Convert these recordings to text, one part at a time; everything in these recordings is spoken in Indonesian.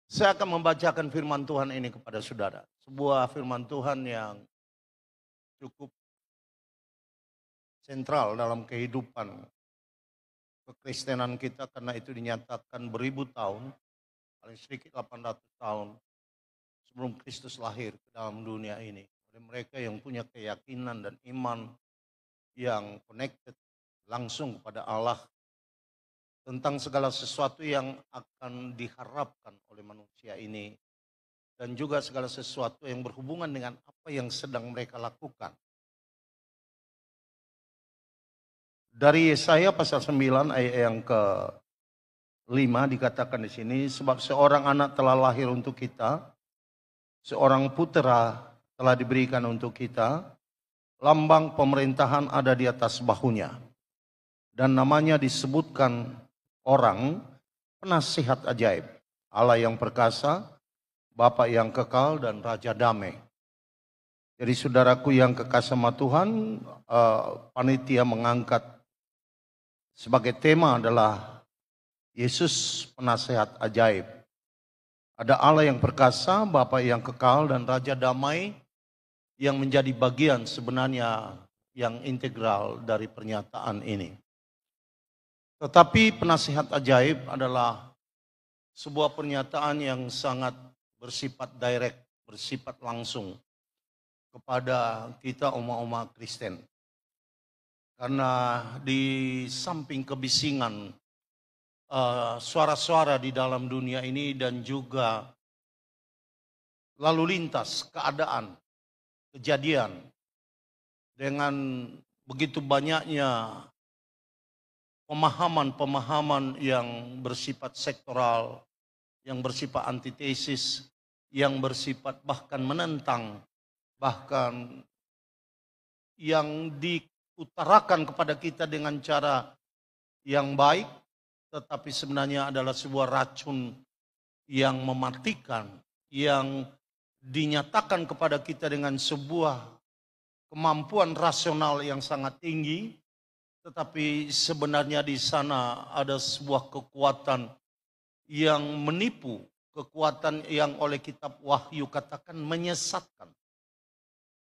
Saya akan membacakan firman Tuhan ini kepada saudara. Sebuah firman Tuhan yang cukup sentral dalam kehidupan kekristenan kita karena itu dinyatakan beribu tahun, paling sedikit 800 tahun sebelum Kristus lahir ke dalam dunia ini. Oleh mereka yang punya keyakinan dan iman yang connected langsung kepada Allah tentang segala sesuatu yang akan diharapkan oleh manusia ini dan juga segala sesuatu yang berhubungan dengan apa yang sedang mereka lakukan. Dari Yesaya pasal 9 ayat yang ke-5 dikatakan di sini, sebab seorang anak telah lahir untuk kita, seorang putera telah diberikan untuk kita, lambang pemerintahan ada di atas bahunya, dan namanya disebutkan orang penasihat ajaib, Allah yang perkasa, Bapa yang kekal dan Raja damai. Jadi saudaraku yang kekasih sama Tuhan, panitia mengangkat sebagai tema adalah Yesus penasihat ajaib. Ada Allah yang perkasa, Bapa yang kekal dan Raja damai yang menjadi bagian sebenarnya yang integral dari pernyataan ini. Tetapi penasihat ajaib adalah sebuah pernyataan yang sangat bersifat direct, bersifat langsung kepada kita umat-umat Kristen. Karena di samping kebisingan suara-suara di dalam dunia ini dan juga lalu lintas keadaan, kejadian dengan begitu banyaknya pemahaman-pemahaman yang bersifat sektoral, yang bersifat antitesis, yang bersifat bahkan menentang, bahkan yang diutarakan kepada kita dengan cara yang baik, tetapi sebenarnya adalah sebuah racun yang mematikan, yang dinyatakan kepada kita dengan sebuah kemampuan rasional yang sangat tinggi, tetapi sebenarnya di sana ada sebuah kekuatan yang menipu, kekuatan yang oleh kitab Wahyu katakan menyesatkan.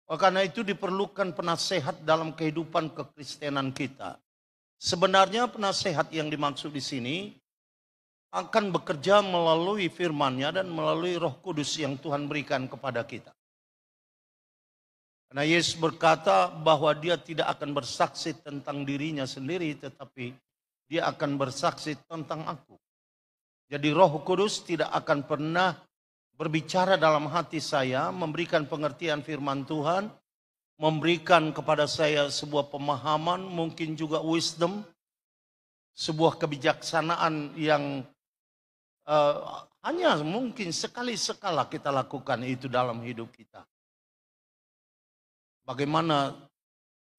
Oleh karena itu diperlukan penasehat dalam kehidupan kekristenan kita. Sebenarnya penasehat yang dimaksud di sini akan bekerja melalui firman-Nya dan melalui Roh Kudus yang Tuhan berikan kepada kita. Karena Yesus berkata bahwa dia tidak akan bersaksi tentang dirinya sendiri, tetapi dia akan bersaksi tentang aku. Jadi Roh Kudus tidak akan pernah berbicara dalam hati saya, memberikan pengertian firman Tuhan, memberikan kepada saya sebuah pemahaman, mungkin juga wisdom, sebuah kebijaksanaan yang hanya mungkin sekali-sekala kita lakukan itu dalam hidup kita. Bagaimana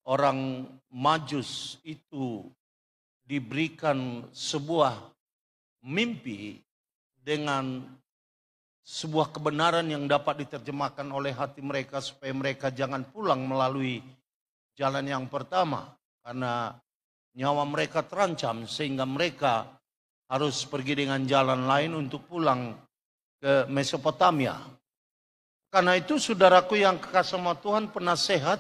orang Majus itu diberikan sebuah mimpi dengan sebuah kebenaran yang dapat diterjemahkan oleh hati mereka supaya mereka jangan pulang melalui jalan yang pertama. Karena nyawa mereka terancam sehingga mereka harus pergi dengan jalan lain untuk pulang ke Mesopotamia. Karena itu saudaraku yang kekasih sama Tuhan, penasehat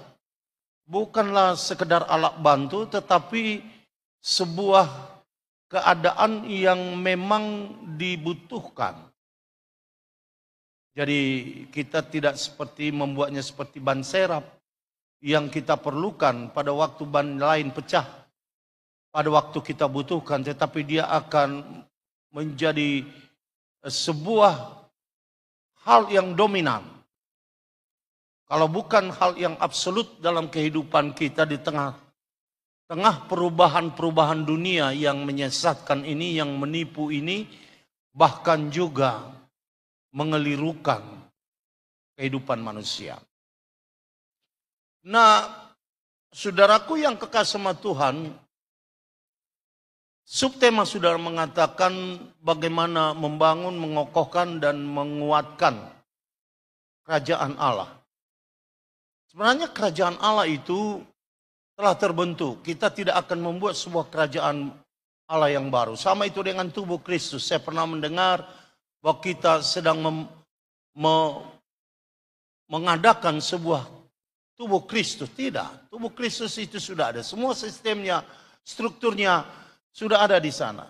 bukanlah sekedar alat bantu, tetapi sebuah keadaan yang memang dibutuhkan. Jadi kita tidak seperti membuatnya seperti ban serap yang kita perlukan pada waktu ban lain pecah, pada waktu kita butuhkan, tetapi dia akan menjadi sebuah hal yang dominan. Kalau bukan hal yang absolut dalam kehidupan kita di tengah perubahan-perubahan dunia yang menyesatkan ini, yang menipu ini, bahkan juga mengelirukan kehidupan manusia. Nah, saudaraku yang kekasih sama Tuhan, subtema saudara mengatakan bagaimana membangun, mengokohkan, dan menguatkan kerajaan Allah. Sebenarnya kerajaan Allah itu telah terbentuk. Kita tidak akan membuat sebuah kerajaan Allah yang baru. Sama itu dengan tubuh Kristus. Saya pernah mendengar bahwa kita sedang mengadakan sebuah tubuh Kristus. Tidak, tubuh Kristus itu sudah ada. Semua sistemnya, strukturnya sudah ada di sana.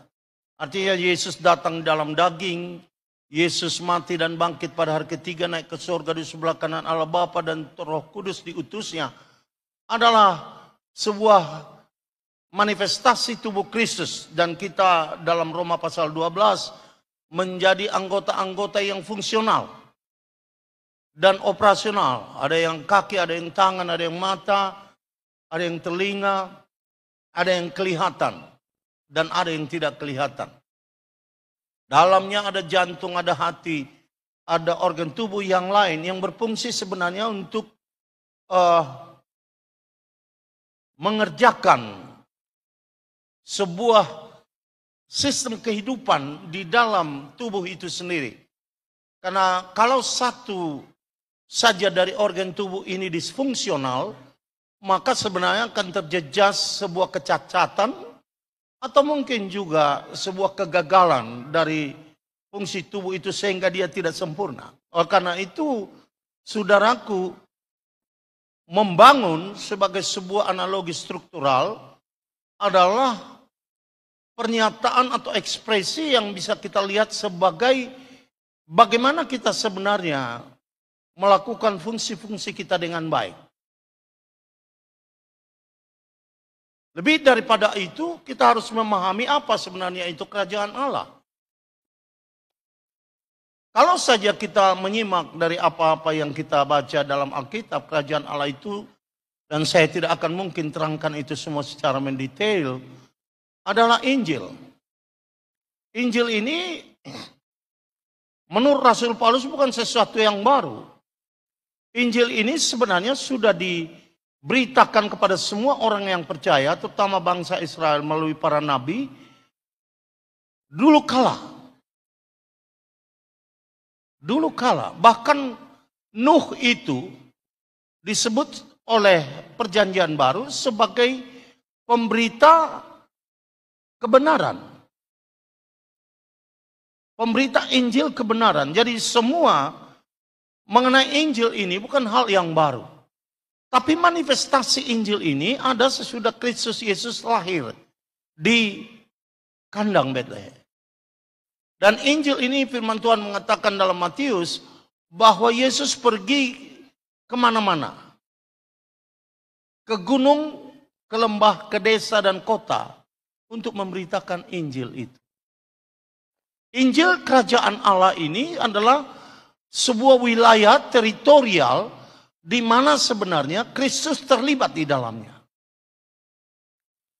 Artinya Yesus datang dalam daging, Yesus mati dan bangkit pada hari ketiga, naik ke surga di sebelah kanan Allah Bapa, dan Roh Kudus diutusnya. Adalah sebuah manifestasi tubuh Kristus. Dan kita dalam Roma pasal 12 menjadi anggota-anggota yang fungsional dan operasional. Ada yang kaki, ada yang tangan, ada yang mata, ada yang telinga, ada yang kelihatan, dan ada yang tidak kelihatan. Dalamnya ada jantung, ada hati, ada organ tubuh yang lain yang berfungsi sebenarnya untuk mengerjakan sebuah sistem kehidupan di dalam tubuh itu sendiri. Karena kalau satu saja dari organ tubuh ini disfungsional, maka sebenarnya akan terjejas sebuah kecacatan atau mungkin juga sebuah kegagalan dari fungsi tubuh itu sehingga dia tidak sempurna. Oleh karena itu, saudaraku, membangun sebagai sebuah analogi struktural adalah pernyataan atau ekspresi yang bisa kita lihat sebagai bagaimana kita sebenarnya melakukan fungsi-fungsi kita dengan baik. Lebih daripada itu, kita harus memahami apa sebenarnya itu kerajaan Allah. Kalau saja kita menyimak dari apa-apa yang kita baca dalam Alkitab, kerajaan Allah itu, dan saya tidak akan mungkin terangkan itu semua secara mendetail, adalah Injil. Injil ini menurut Rasul Paulus bukan sesuatu yang baru. Injil ini sebenarnya sudah diberitakan kepada semua orang yang percaya, terutama bangsa Israel melalui para nabi, dulu kala. Dulu kala, bahkan Nuh itu disebut oleh perjanjian baru sebagai pemberita kebenaran. Pemberita Injil kebenaran. Jadi semua mengenai Injil ini bukan hal yang baru. Tapi manifestasi Injil ini ada sesudah Kristus Yesus lahir di kandang Betlehem. Dan Injil ini firman Tuhan mengatakan dalam Matius bahwa Yesus pergi kemana-mana. Ke gunung, ke lembah, ke desa dan kota untuk memberitakan Injil itu. Injil kerajaan Allah ini adalah sebuah wilayah teritorial di mana sebenarnya Kristus terlibat di dalamnya.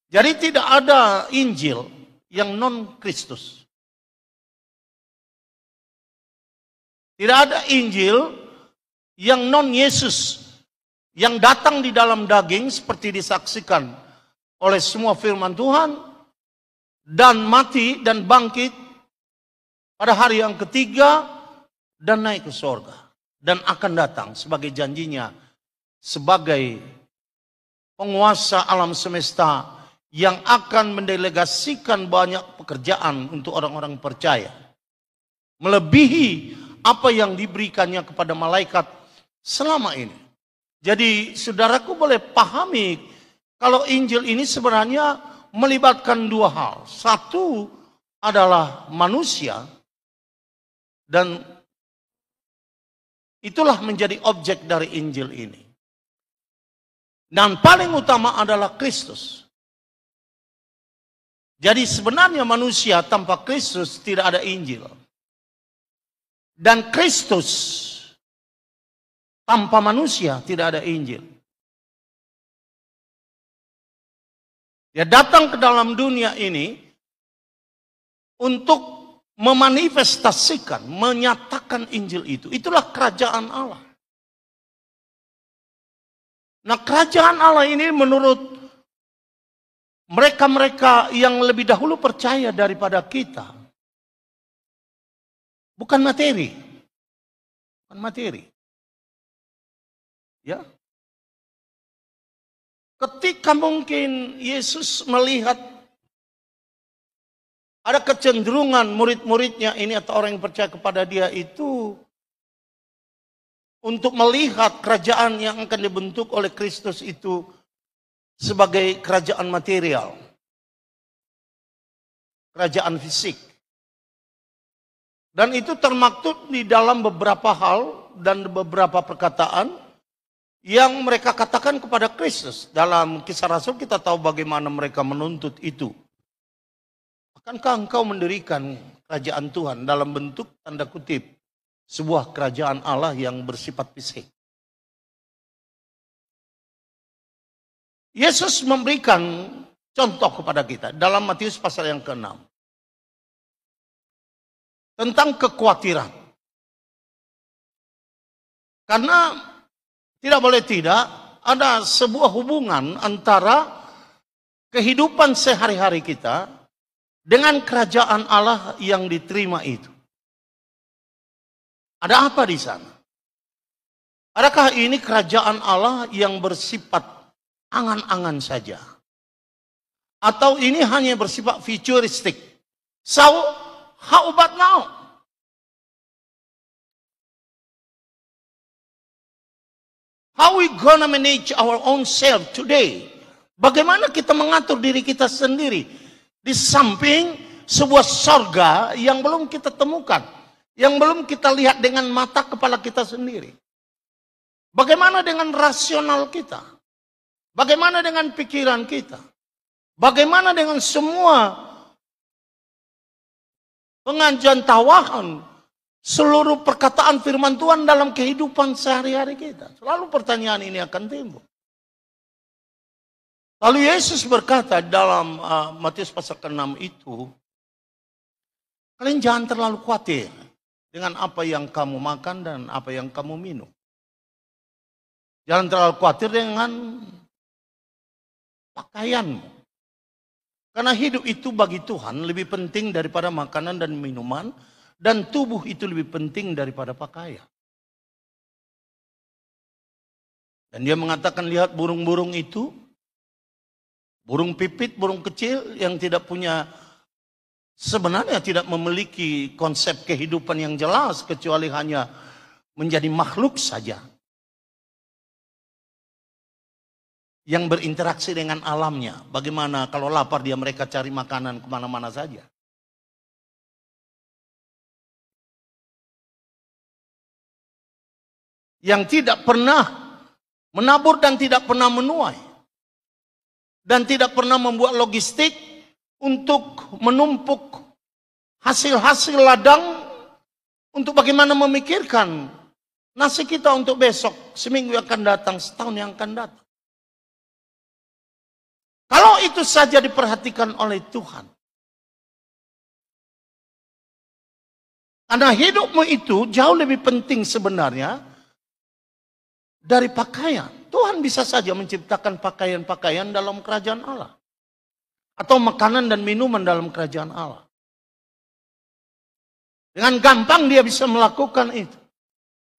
Jadi tidak ada Injil yang non-Kristus. Tidak ada Injil yang non-Yesus, yang datang di dalam daging seperti disaksikan oleh semua firman Tuhan, dan mati dan bangkit pada hari yang ketiga, dan naik ke surga. Dan akan datang sebagai janjinya, sebagai penguasa alam semesta yang akan mendelegasikan banyak pekerjaan untuk orang-orang percaya. Melebihi apa yang diberikannya kepada malaikat selama ini. Jadi saudaraku boleh pahami kalau Injil ini sebenarnya melibatkan dua hal. Satu adalah manusia, dan itulah menjadi objek dari Injil ini. Dan paling utama adalah Kristus. Jadi sebenarnya manusia tanpa Kristus tidak ada Injil. Dan Kristus tanpa manusia tidak ada Injil. Dia datang ke dalam dunia ini untuk memanifestasikan, menyatakan Injil itu. Itulah kerajaan Allah. Nah, kerajaan Allah ini menurut mereka-mereka yang lebih dahulu percaya daripada kita, bukan materi. Bukan materi. Ya. Ketika mungkin Yesus melihat ada kecenderungan murid-muridnya ini atau orang yang percaya kepada dia itu untuk melihat kerajaan yang akan dibentuk oleh Kristus itu sebagai kerajaan material, kerajaan fisik. Dan itu termaktub di dalam beberapa hal dan beberapa perkataan yang mereka katakan kepada Kristus. Dalam Kisah Rasul kita tahu bagaimana mereka menuntut itu. Akankah engkau mendirikan kerajaan Tuhan dalam bentuk tanda kutip sebuah kerajaan Allah yang bersifat fisik? Yesus memberikan contoh kepada kita dalam Matius pasal yang ke-6 tentang kekhawatiran. Karena tidak boleh tidak ada sebuah hubungan antara kehidupan sehari-hari kita dengan kerajaan Allah yang diterima itu. Ada apa di sana? Adakah ini kerajaan Allah yang bersifat angan-angan saja? Atau ini hanya bersifat futuristik? So, how about now? How we gonna manage our own self today? Bagaimana kita mengatur diri kita sendiri di samping sebuah sorga yang belum kita temukan, yang belum kita lihat dengan mata kepala kita sendiri? Bagaimana dengan rasional kita? Bagaimana dengan pikiran kita? Bagaimana dengan semua pengajian tawahan, seluruh perkataan firman Tuhan dalam kehidupan sehari-hari kita? Selalu pertanyaan ini akan timbul. Lalu Yesus berkata dalam Matius pasal ke-6 itu, kalian jangan terlalu khawatir dengan apa yang kamu makan dan apa yang kamu minum. Jangan terlalu khawatir dengan pakaianmu. Karena hidup itu bagi Tuhan lebih penting daripada makanan dan minuman, dan tubuh itu lebih penting daripada pakaian. Dan dia mengatakan, lihat burung-burung itu, burung pipit, burung kecil yang tidak punya, sebenarnya tidak memiliki konsep kehidupan yang jelas, kecuali hanya menjadi makhluk saja yang berinteraksi dengan alamnya. Bagaimana kalau lapar dia mereka cari makanan kemana-mana saja. Yang tidak pernah menabur dan tidak pernah menuai. Dan tidak pernah membuat logistik untuk menumpuk hasil-hasil ladang untuk bagaimana memikirkan nasi kita untuk besok, seminggu yang akan datang, setahun yang akan datang. Kalau itu saja diperhatikan oleh Tuhan. Karena hidupmu itu jauh lebih penting sebenarnya dari pakaian. Tuhan bisa saja menciptakan pakaian-pakaian dalam kerajaan Allah. Atau makanan dan minuman dalam kerajaan Allah. Dengan gampang dia bisa melakukan itu.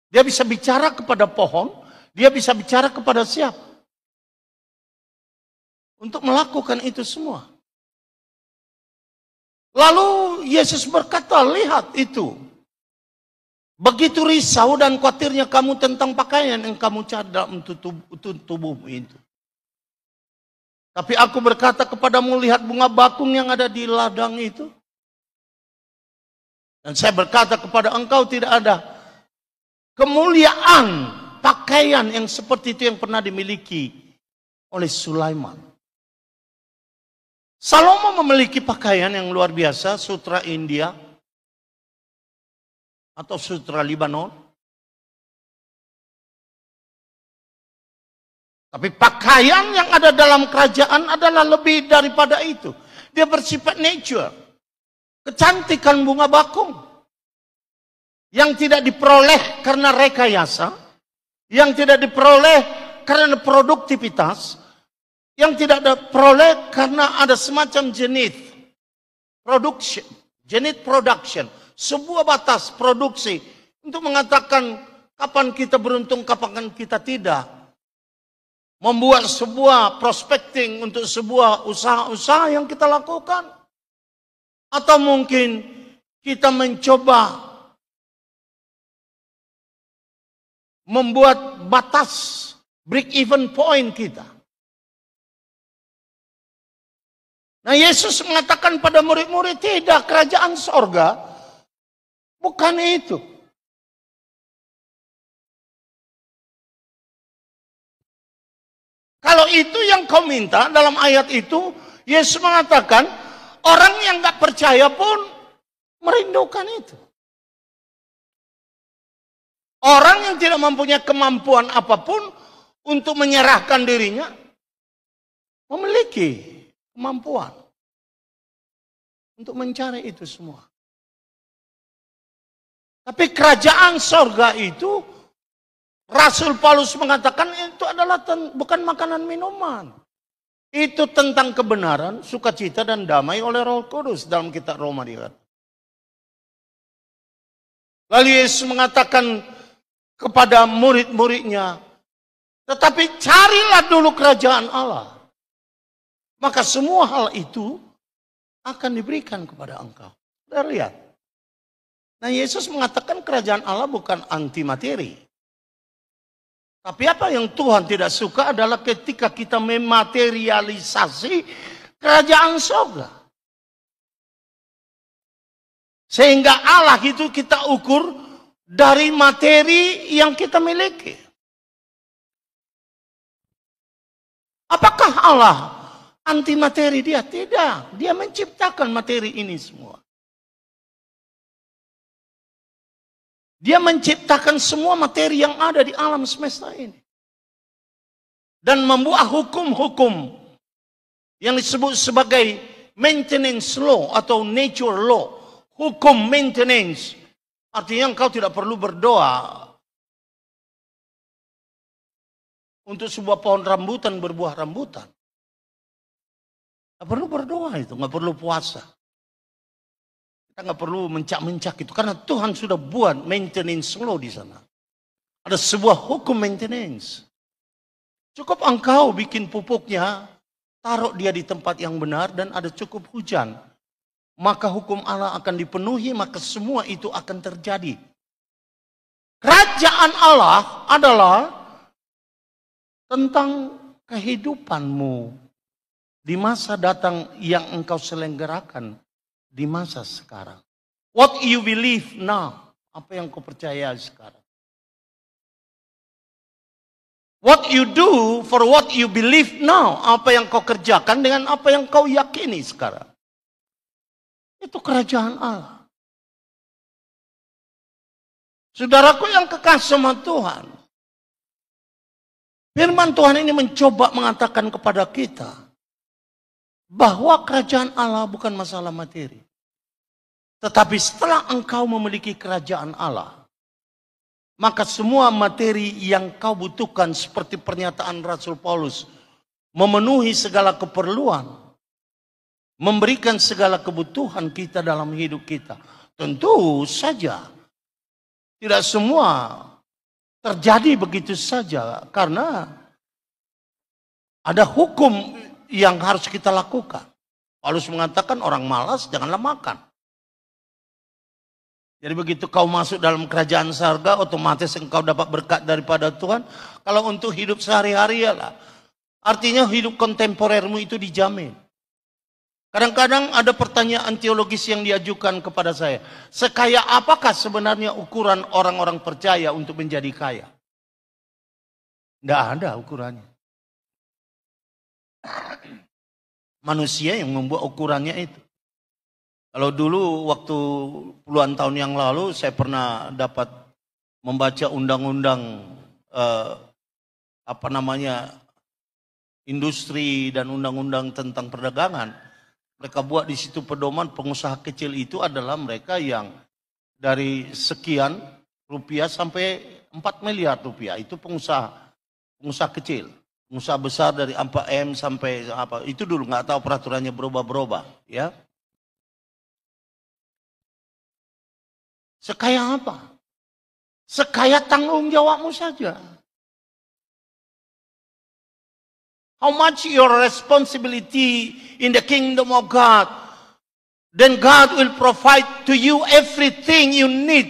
Dia bisa bicara kepada pohon. Dia bisa bicara kepada siapa. Untuk melakukan itu semua. Lalu Yesus berkata, lihat itu. Begitu risau dan khawatirnya kamu tentang pakaian yang kamu cari dalam tubuhmu itu. Tapi aku berkata kepadamu, lihat bunga bakung yang ada di ladang itu. Dan saya berkata kepada engkau, tidak ada kemuliaan pakaian yang seperti itu yang pernah dimiliki oleh Sulaiman. Salomo memiliki pakaian yang luar biasa, sutra India atau sutra Libanon. Tapi pakaian yang ada dalam kerajaan adalah lebih daripada itu. Dia bersifat nature. Kecantikan bunga bakung. Yang tidak diperoleh karena rekayasa. Yang tidak diperoleh karena produktivitas. Yang tidak diperoleh karena ada semacam jenit production. Jenit production. Sebuah batas produksi. Untuk mengatakan kapan kita beruntung, kapan kita tidak. Membuat sebuah prospecting untuk sebuah usaha-usaha yang kita lakukan. Atau mungkin kita mencoba membuat batas break even point kita. Nah, Yesus mengatakan pada murid-murid, tidak, kerajaan sorga bukan itu. Kalau itu yang kau minta dalam ayat itu, Yesus mengatakan orang yang gak percaya pun merindukan itu. Orang yang tidak mempunyai kemampuan apapun untuk menyerahkan dirinya, memiliki kemampuan untuk mencari itu semua. Tapi kerajaan sorga itu, Rasul Paulus mengatakan itu adalah bukan makanan minuman. Itu tentang kebenaran, sukacita dan damai oleh Roh Kudus dalam kitab Roma dikatakan. Lalu Yesus mengatakan kepada murid-muridnya, tetapi carilah dulu kerajaan Allah. Maka semua hal itu akan diberikan kepada engkau. Sudah lihat. Nah, Yesus mengatakan kerajaan Allah bukan anti materi. Tapi apa yang Tuhan tidak suka adalah ketika kita mematerialisasi kerajaan surga. Sehingga Allah itu kita ukur dari materi yang kita miliki. Apakah Allah anti materi? Dia tidak. Dia menciptakan materi ini semua. Dia menciptakan semua materi yang ada di alam semesta ini. Dan membuat hukum-hukum yang disebut sebagai maintenance law atau nature law. Hukum maintenance. Artinya engkau tidak perlu berdoa untuk sebuah pohon rambutan berbuah rambutan. Nggak perlu berdoa itu, nggak perlu puasa. Kita nggak perlu mencak-mencak itu, karena Tuhan sudah buat maintenance law di sana. Ada sebuah hukum maintenance. Cukup engkau bikin pupuknya, taruh dia di tempat yang benar, dan ada cukup hujan. Maka hukum Allah akan dipenuhi, maka semua itu akan terjadi. Kerajaan Allah adalah tentang kehidupanmu di masa datang yang engkau selenggarakan di masa sekarang. What you believe now. Apa yang kau percaya sekarang. What you do for what you believe now. Apa yang kau kerjakan dengan apa yang kau yakini sekarang. Itu kerajaan Allah. Saudaraku yang kekasih sama Tuhan. Firman Tuhan ini mencoba mengatakan kepada kita bahwa kerajaan Allah bukan masalah materi. Tetapi setelah engkau memiliki kerajaan Allah, maka semua materi yang kau butuhkan seperti pernyataan Rasul Paulus, memenuhi segala keperluan, memberikan segala kebutuhan kita dalam hidup kita. Tentu saja tidak semua terjadi begitu saja, karena ada hukum yang harus kita lakukan. Paulus mengatakan orang malas janganlah makan. Jadi begitu kau masuk dalam kerajaan surga, otomatis engkau dapat berkat daripada Tuhan. Kalau untuk hidup sehari-hari ya lah. Artinya hidup kontemporermu itu dijamin. Kadang-kadang ada pertanyaan teologis yang diajukan kepada saya. Sekaya apakah sebenarnya ukuran orang-orang percaya untuk menjadi kaya? Tidak ada ukurannya. Manusia yang membuat ukurannya itu. Kalau dulu waktu puluhan tahun yang lalu saya pernah dapat membaca undang-undang industri dan undang-undang tentang perdagangan. Mereka buat di situ pedoman pengusaha kecil itu adalah mereka yang dari sekian rupiah sampai 4 miliar rupiah. Itu pengusaha kecil. Pengusaha besar dari 4M sampai apa. Itu dulu nggak tahu peraturannya berubah-berubah, ya. Sekaya apa? Sekaya tanggung jawabmu saja. How much your responsibility in the kingdom of God then God will provide to you everything you need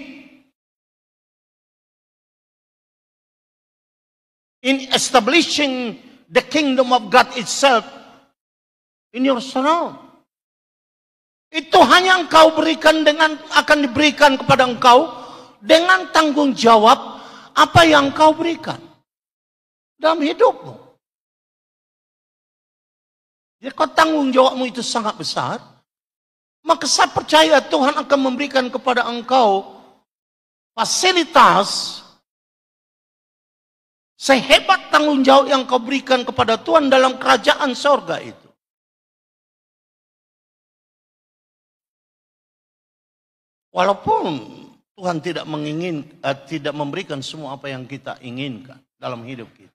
in establishing the kingdom of God itself in your surround. Itu hanya engkau berikan akan diberikan kepada engkau dengan tanggung jawab apa yang engkau berikan dalam hidupmu. Jika tanggung jawabmu itu sangat besar, maka saya percaya Tuhan akan memberikan kepada engkau fasilitas sehebat tanggung jawab yang kau berikan kepada Tuhan dalam kerajaan sorga itu. Walaupun Tuhan tidak tidak memberikan semua apa yang kita inginkan dalam hidup kita.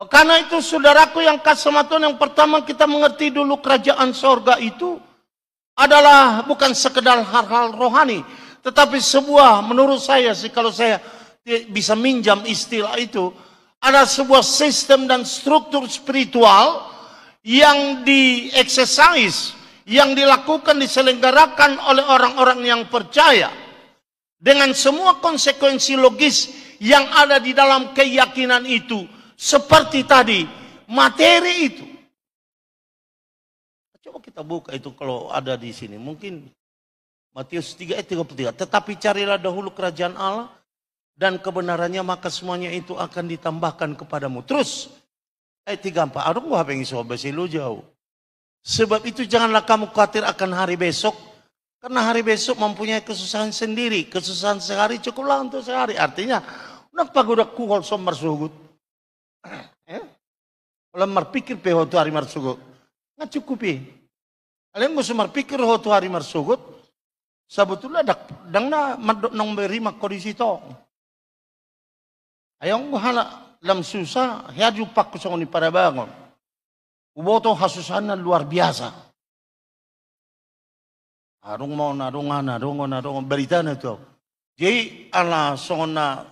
Karena itu saudaraku yang kasih Tuhan, yang pertama kita mengerti dulu kerajaan sorga itu adalah bukan sekedar hal-hal rohani, tetapi sebuah, menurut saya sih, kalau saya bisa minjam istilah itu, ada sebuah sistem dan struktur spiritual yang di-exercise, yang dilakukan, diselenggarakan oleh orang-orang yang percaya dengan semua konsekuensi logis yang ada di dalam keyakinan itu. Seperti tadi, materi itu. Coba kita buka itu kalau ada di sini. Mungkin Matius 3 ayat 33. Tetapi carilah dahulu kerajaan Allah dan kebenarannya, maka semuanya itu akan ditambahkan kepadamu. Terus, ayat 34. Aduh, gua pengen sobat lu jauh. Sebab itu janganlah kamu khawatir akan hari besok. Karena hari besok mempunyai kesusahan sendiri. Kesusahan sehari cukuplah untuk sehari. Artinya, udah pagoda kuhol somar sugut. Kalau marpikir pe hotu hari marsugut, nggak cukupi. Kalian nggak usah marpikir hotu hari marsugut, sebetulnya dangna madok nong beri makodi situ. Ayong hala dalam susah, hiaju pak kusong ni para bangun. Uboto hasusana luar biasa. Arung mau narungan berita na tu. Jadi ala songona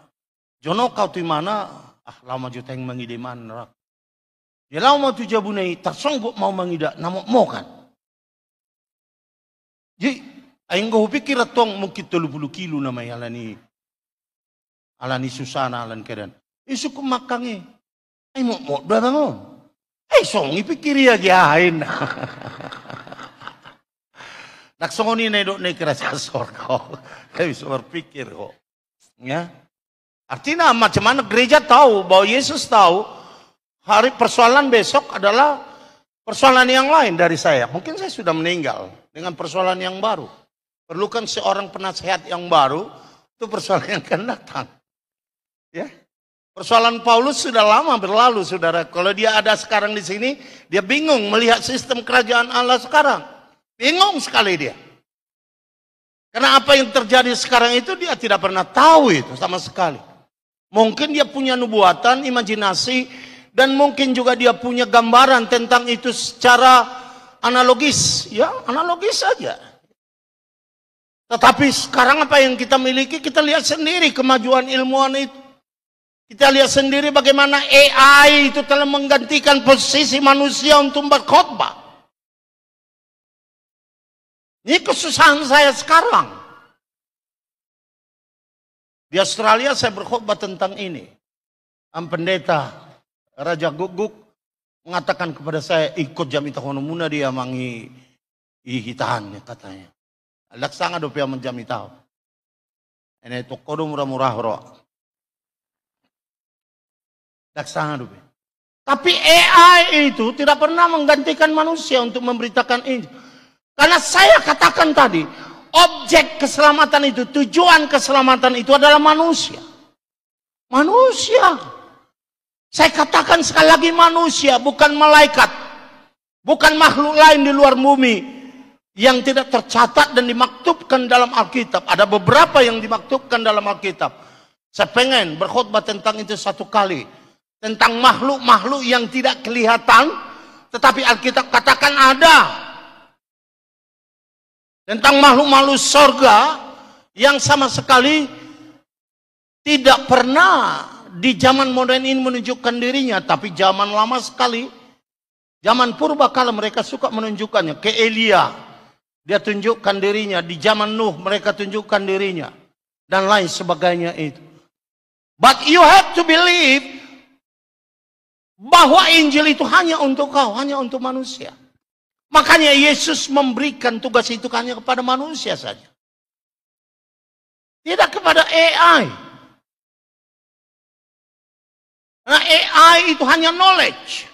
jono kau tu mana? Lama juteng mangidiman rak. Ya lama tu jabunai tersanggup mau mangida namok mo kan. Jadi aing go pikir atong mungkin 30 kilo namai alani susana alan kedan. Isu ko makange. Ay mo dua bangon. Ay song ipikir ya giahin. Naksongoni na do na kerajaan sorga. Kayak bisa berpikir kok. Ya. Artinya macam mana gereja tahu bahwa Yesus tahu hari persoalan besok adalah persoalan yang lain dari saya. Mungkin saya sudah meninggal dengan persoalan yang baru. Perlukan seorang penasehat yang baru, itu persoalan yang akan datang. Ya. Persoalan Paulus sudah lama berlalu, saudara. Kalau dia ada sekarang di sini, dia bingung melihat sistem kerajaan Allah sekarang. Bingung sekali dia. Karena apa yang terjadi sekarang itu dia tidak pernah tahu itu sama sekali. Mungkin dia punya nubuatan, imajinasi, dan mungkin juga dia punya gambaran tentang itu secara analogis. Ya, analogis saja. Tetapi sekarang apa yang kita miliki, kita lihat sendiri kemajuan ilmuwan itu. Kita lihat sendiri bagaimana AI itu telah menggantikan posisi manusia untuk berkhotbah. Ini kesusahan saya sekarang. Di Australia saya berkhotbah tentang ini. Pendeta Raja Guguk mengatakan kepada saya, ikut jam itahono muna dia mangi ihitahannya katanya. Laksana do pia menjam itaho. Ini tokodo murah-murah ro. Laksana do. Tapi AI itu tidak pernah menggantikan manusia untuk memberitakan ini. Karena saya katakan tadi, objek keselamatan itu, tujuan keselamatan itu adalah manusia. Manusia. Saya katakan sekali lagi manusia, bukan malaikat. Bukan makhluk lain di luar bumi yang tidak tercatat dan dimaktubkan dalam Alkitab. Ada beberapa yang dimaktubkan dalam Alkitab. Saya pengen berkhotbah tentang itu satu kali. Tentang makhluk-makhluk yang tidak kelihatan, tetapi Alkitab katakan ada. Tentang makhluk-makhluk sorga yang sama sekali tidak pernah di zaman modern ini menunjukkan dirinya. Tapi zaman lama sekali Zaman purba kala mereka suka menunjukkannya. Ke Elia, dia tunjukkan dirinya. Di zaman Nuh mereka tunjukkan dirinya. Dan lain sebagainya itu. But you have to believe bahwa Injil itu hanya untuk kau, hanya untuk manusia. Makanya Yesus memberikan tugas itu hanya kepada manusia saja. Tidak kepada AI. Nah, AI itu hanya knowledge.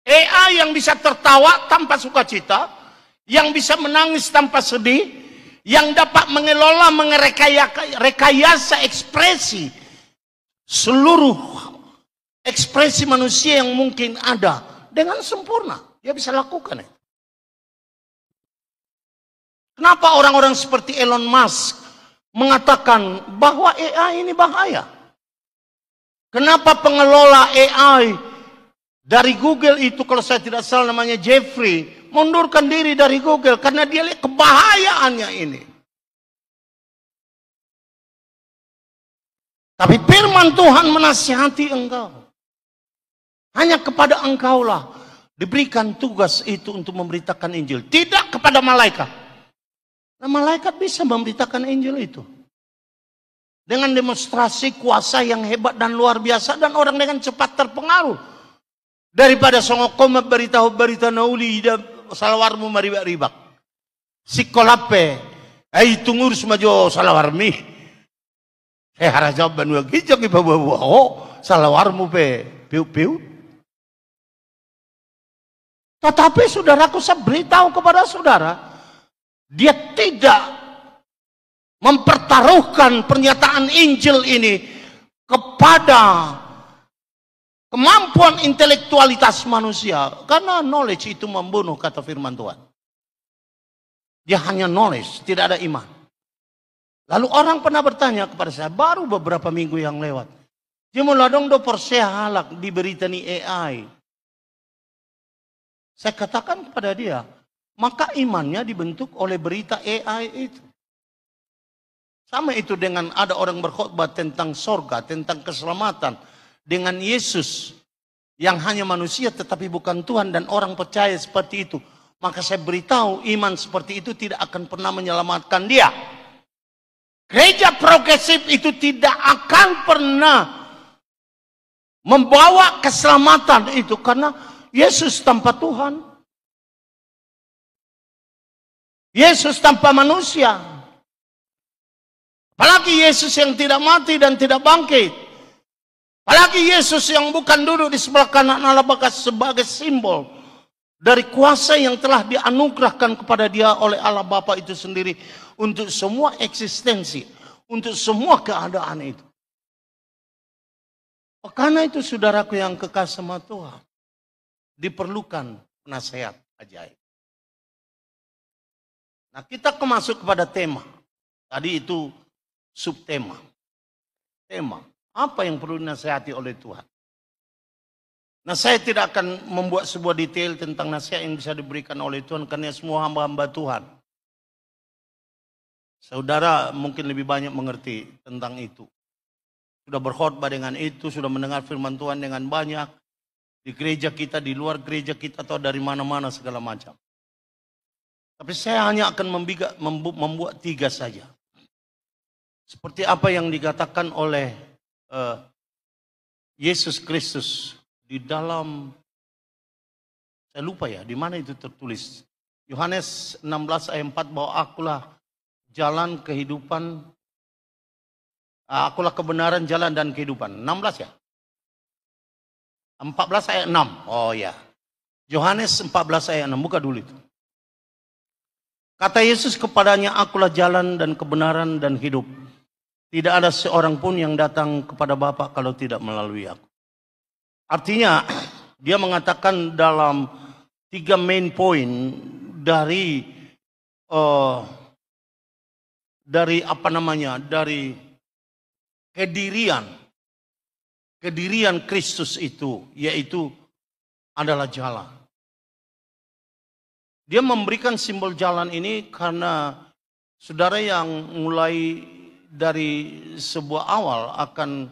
AI yang bisa tertawa tanpa sukacita, yang bisa menangis tanpa sedih, yang dapat mengelola, rekayasa ekspresi, seluruh ekspresi manusia yang mungkin ada. Dengan sempurna, dia bisa lakukan itu. Kenapa orang-orang seperti Elon Musk mengatakan bahwa AI ini bahaya? Kenapa pengelola AI dari Google itu, kalau saya tidak salah namanya Jeffrey, mundurkan diri dari Google karena dia lihat kebahayaannya ini. Tapi firman Tuhan menasihati engkau. Hanya kepada engkaulah diberikan tugas itu untuk memberitakan Injil. Tidak kepada malaikat. Nah, malaikat bisa memberitakan Injil itu. Dengan demonstrasi kuasa yang hebat dan luar biasa. Dan orang dengan cepat terpengaruh. Daripada songokoma beritahu berita nauli dan salawarmu maribak-ribak. Sikolape. Tungur semajo salawarmi. Harajab banua gijak ibabawa. Oh, salawarmu pe. Piu-piu. Tetapi saudaraku, saya beritahu kepada saudara, dia tidak mempertaruhkan pernyataan Injil ini kepada kemampuan intelektualitas manusia. Karena knowledge itu membunuh, kata firman Tuhan. Dia hanya knowledge, tidak ada iman. Lalu orang pernah bertanya kepada saya, baru beberapa minggu yang lewat. Dia meladong do persea halak di berita ni AI. Saya katakan kepada dia, maka imannya dibentuk oleh berita AI itu. Sama itu dengan ada orang berkhotbah tentang sorga, tentang keselamatan. Dengan Yesus yang hanya manusia tetapi bukan Tuhan dan orang percaya seperti itu. Maka saya beritahu iman seperti itu tidak akan pernah menyelamatkan dia. Gereja progresif itu tidak akan pernah membawa keselamatan itu karena Yesus tanpa Tuhan. Yesus tanpa manusia. Apalagi Yesus yang tidak mati dan tidak bangkit. Apalagi Yesus yang bukan duduk di sebelah kanan Allah Bapa sebagai simbol dari kuasa yang telah dianugerahkan kepada dia oleh Allah Bapa itu sendiri untuk semua eksistensi, untuk semua keadaan itu. Karena itu saudaraku yang kekasih sama Tuhan, diperlukan nasihat ajaib. Nah, kita masuk kepada tema. Tadi itu subtema. Tema, apa yang perlu dinasihati oleh Tuhan? Nah, saya tidak akan membuat sebuah detail tentang nasihat yang bisa diberikan oleh Tuhan karena semua hamba-hamba Tuhan. Saudara mungkin lebih banyak mengerti tentang itu. Sudah berkhotbah dengan itu, sudah mendengar firman Tuhan dengan banyak. Di gereja kita, di luar gereja kita, atau dari mana-mana segala macam. Tapi saya hanya akan membuat 3 saja. Seperti apa yang dikatakan oleh Yesus Kristus di dalam, saya lupa ya, di mana itu tertulis. Yohanes 16 ayat 4 bahwa akulah jalan kehidupan, akulah kebenaran, jalan dan kehidupan. 16 ya? 14 ayat 6. Oh ya. Yohanes 14 ayat 6. Buka dulu itu. Kata Yesus kepadanya, akulah jalan dan kebenaran dan hidup. Tidak ada seorang pun yang datang kepada Bapa kalau tidak melalui aku. Artinya, dia mengatakan dalam 3 main point dari kedirian Kristus itu, yaitu adalah jalan. Dia memberikan simbol jalan ini karena saudara yang mulai dari sebuah awal akan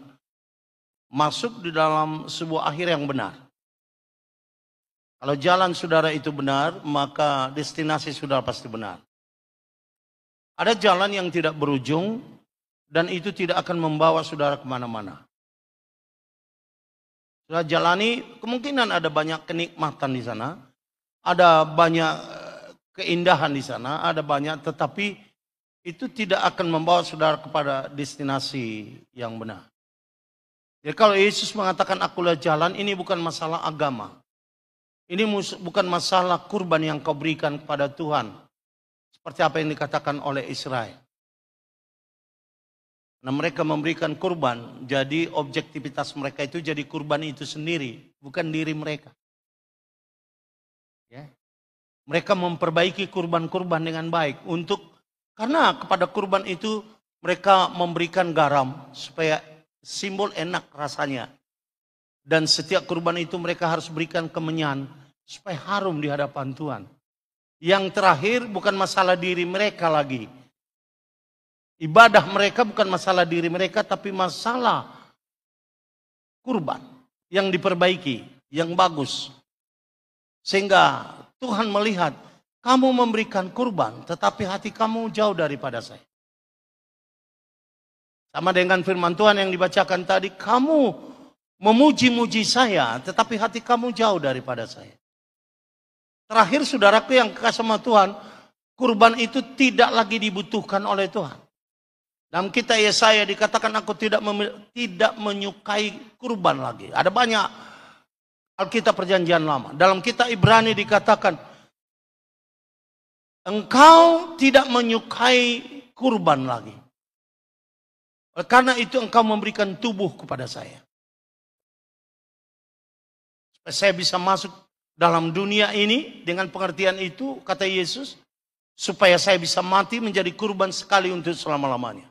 masuk di dalam sebuah akhir yang benar. Kalau jalan saudara itu benar, maka destinasi saudara pasti benar. Ada jalan yang tidak berujung, dan itu tidak akan membawa saudara kemana-mana. Saudara jalani, kemungkinan ada banyak kenikmatan di sana, ada banyak keindahan di sana, ada banyak, tetapi itu tidak akan membawa saudara kepada destinasi yang benar. Jadi kalau Yesus mengatakan akulah jalan, ini bukan masalah agama. Ini bukan masalah kurban yang kau berikan kepada Tuhan. Seperti apa yang dikatakan oleh Israel. Nah, mereka memberikan kurban, jadi objektivitas mereka itu jadi kurban itu sendiri, bukan diri mereka. Ya. Mereka memperbaiki kurban-kurban dengan baik karena kepada kurban itu mereka memberikan garam supaya simbol enak rasanya. Dan setiap kurban itu mereka harus berikan kemenyan supaya harum di hadapan Tuhan. Yang terakhir bukan masalah diri mereka lagi. Ibadah mereka bukan masalah diri mereka, tapi masalah kurban yang diperbaiki, yang bagus. Sehingga Tuhan melihat, kamu memberikan kurban, tetapi hati kamu jauh daripada saya. Sama dengan firman Tuhan yang dibacakan tadi, kamu memuji-muji saya, tetapi hati kamu jauh daripada saya. Terakhir saudaraku yang kekasih sama Tuhan, kurban itu tidak lagi dibutuhkan oleh Tuhan. Dalam kitab Yesaya dikatakan aku tidak menyukai kurban lagi. Ada banyak Alkitab Perjanjian Lama. Dalam kitab Ibrani dikatakan engkau tidak menyukai kurban lagi. Karena itu engkau memberikan tubuh kepada saya. Supaya saya bisa masuk dalam dunia ini dengan pengertian itu, kata Yesus, supaya saya bisa mati menjadi kurban sekali untuk selama-lamanya.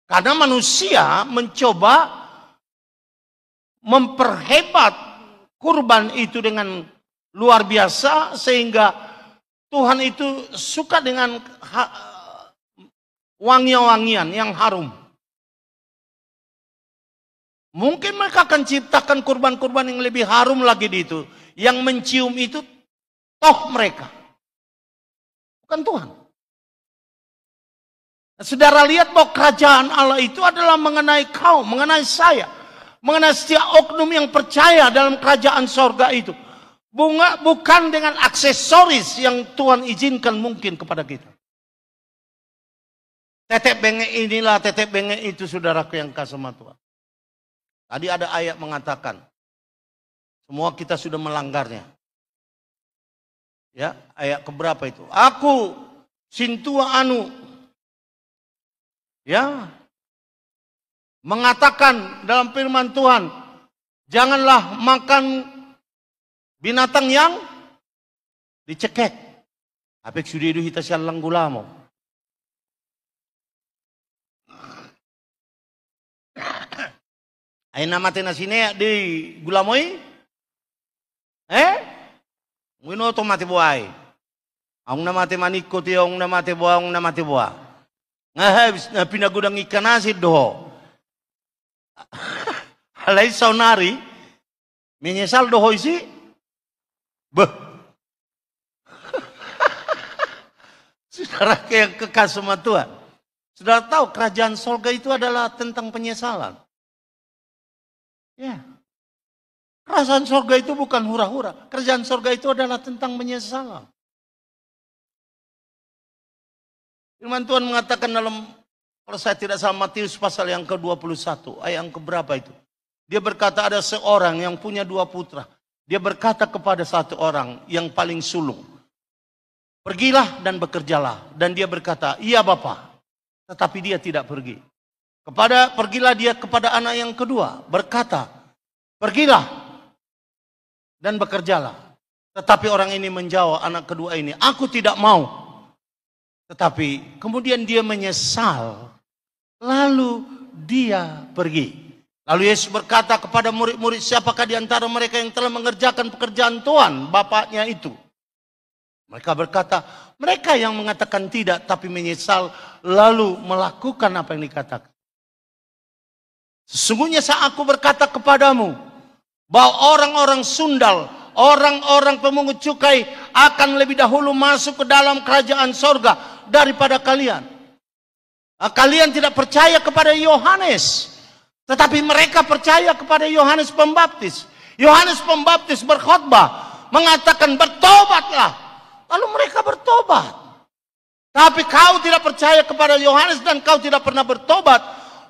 Karena manusia mencoba memperhebat kurban itu dengan luar biasa sehingga Tuhan itu suka dengan wangian-wangian yang harum. Mungkin mereka akan ciptakan kurban-kurban yang lebih harum lagi di itu. Yang mencium itu toh mereka. Bukan Tuhan. Saudara lihat bahwa kerajaan Allah itu adalah mengenai kau, mengenai saya, mengenai setiap oknum yang percaya dalam kerajaan sorga itu. Bukan dengan aksesoris yang Tuhan izinkan mungkin kepada kita. Tetek bengek inilah, tetek bengek itu saudaraku yang kasih sama Tuhan. Tadi ada ayat mengatakan, semua kita sudah melanggarnya. Ya, ayat keberapa itu? Aku sintua anu. Ya, mengatakan dalam firman Tuhan, janganlah makan binatang yang dicekek. Apek sudah itu hita sialang gulamo. Ay namate na sine di gulamoy? Ngino to mati buhay. Ang namate maniko ti ang namate buhay, ang namate buhay. Ngahabis na pinagudang ikanasid doho. Halay saunari, menyesal doho isi. Beh. Saudara yang kekasih sama Tuhan. Saudara tahu kerajaan sorga itu adalah tentang penyesalan. Ya. Kerajaan sorga itu bukan hura-hura. Kerajaan sorga itu adalah tentang penyesalan. Firman Tuhan mengatakan dalam, kalau saya tidak salah, Matius pasal yang ke-21, ayat yang keberapa itu. Dia berkata ada seorang yang punya 2 putra. Dia berkata kepada satu orang yang paling sulung, pergilah dan bekerjalah. Dan dia berkata, iya Bapa. Tetapi dia tidak pergi. Pergilah dia kepada anak yang kedua, berkata, pergilah dan bekerjalah. Tetapi orang ini menjawab, anak kedua ini, aku tidak mau. Tetapi kemudian dia menyesal. Lalu dia pergi. Lalu Yesus berkata kepada murid-murid, siapakah di antara mereka yang telah mengerjakan pekerjaan Tuhan, bapaknya itu? Mereka berkata, mereka yang mengatakan tidak tapi menyesal lalu melakukan apa yang dikatakan. Sesungguhnya saat aku berkata kepadamu, bahwa orang-orang sundal, orang-orang pemungut cukai akan lebih dahulu masuk ke dalam kerajaan sorga daripada kalian. Kalian tidak percaya kepada Yohanes, tetapi mereka percaya kepada Yohanes Pembaptis. Yohanes Pembaptis berkhotbah mengatakan bertobatlah, lalu mereka bertobat. Tapi kau tidak percaya kepada Yohanes dan kau tidak pernah bertobat,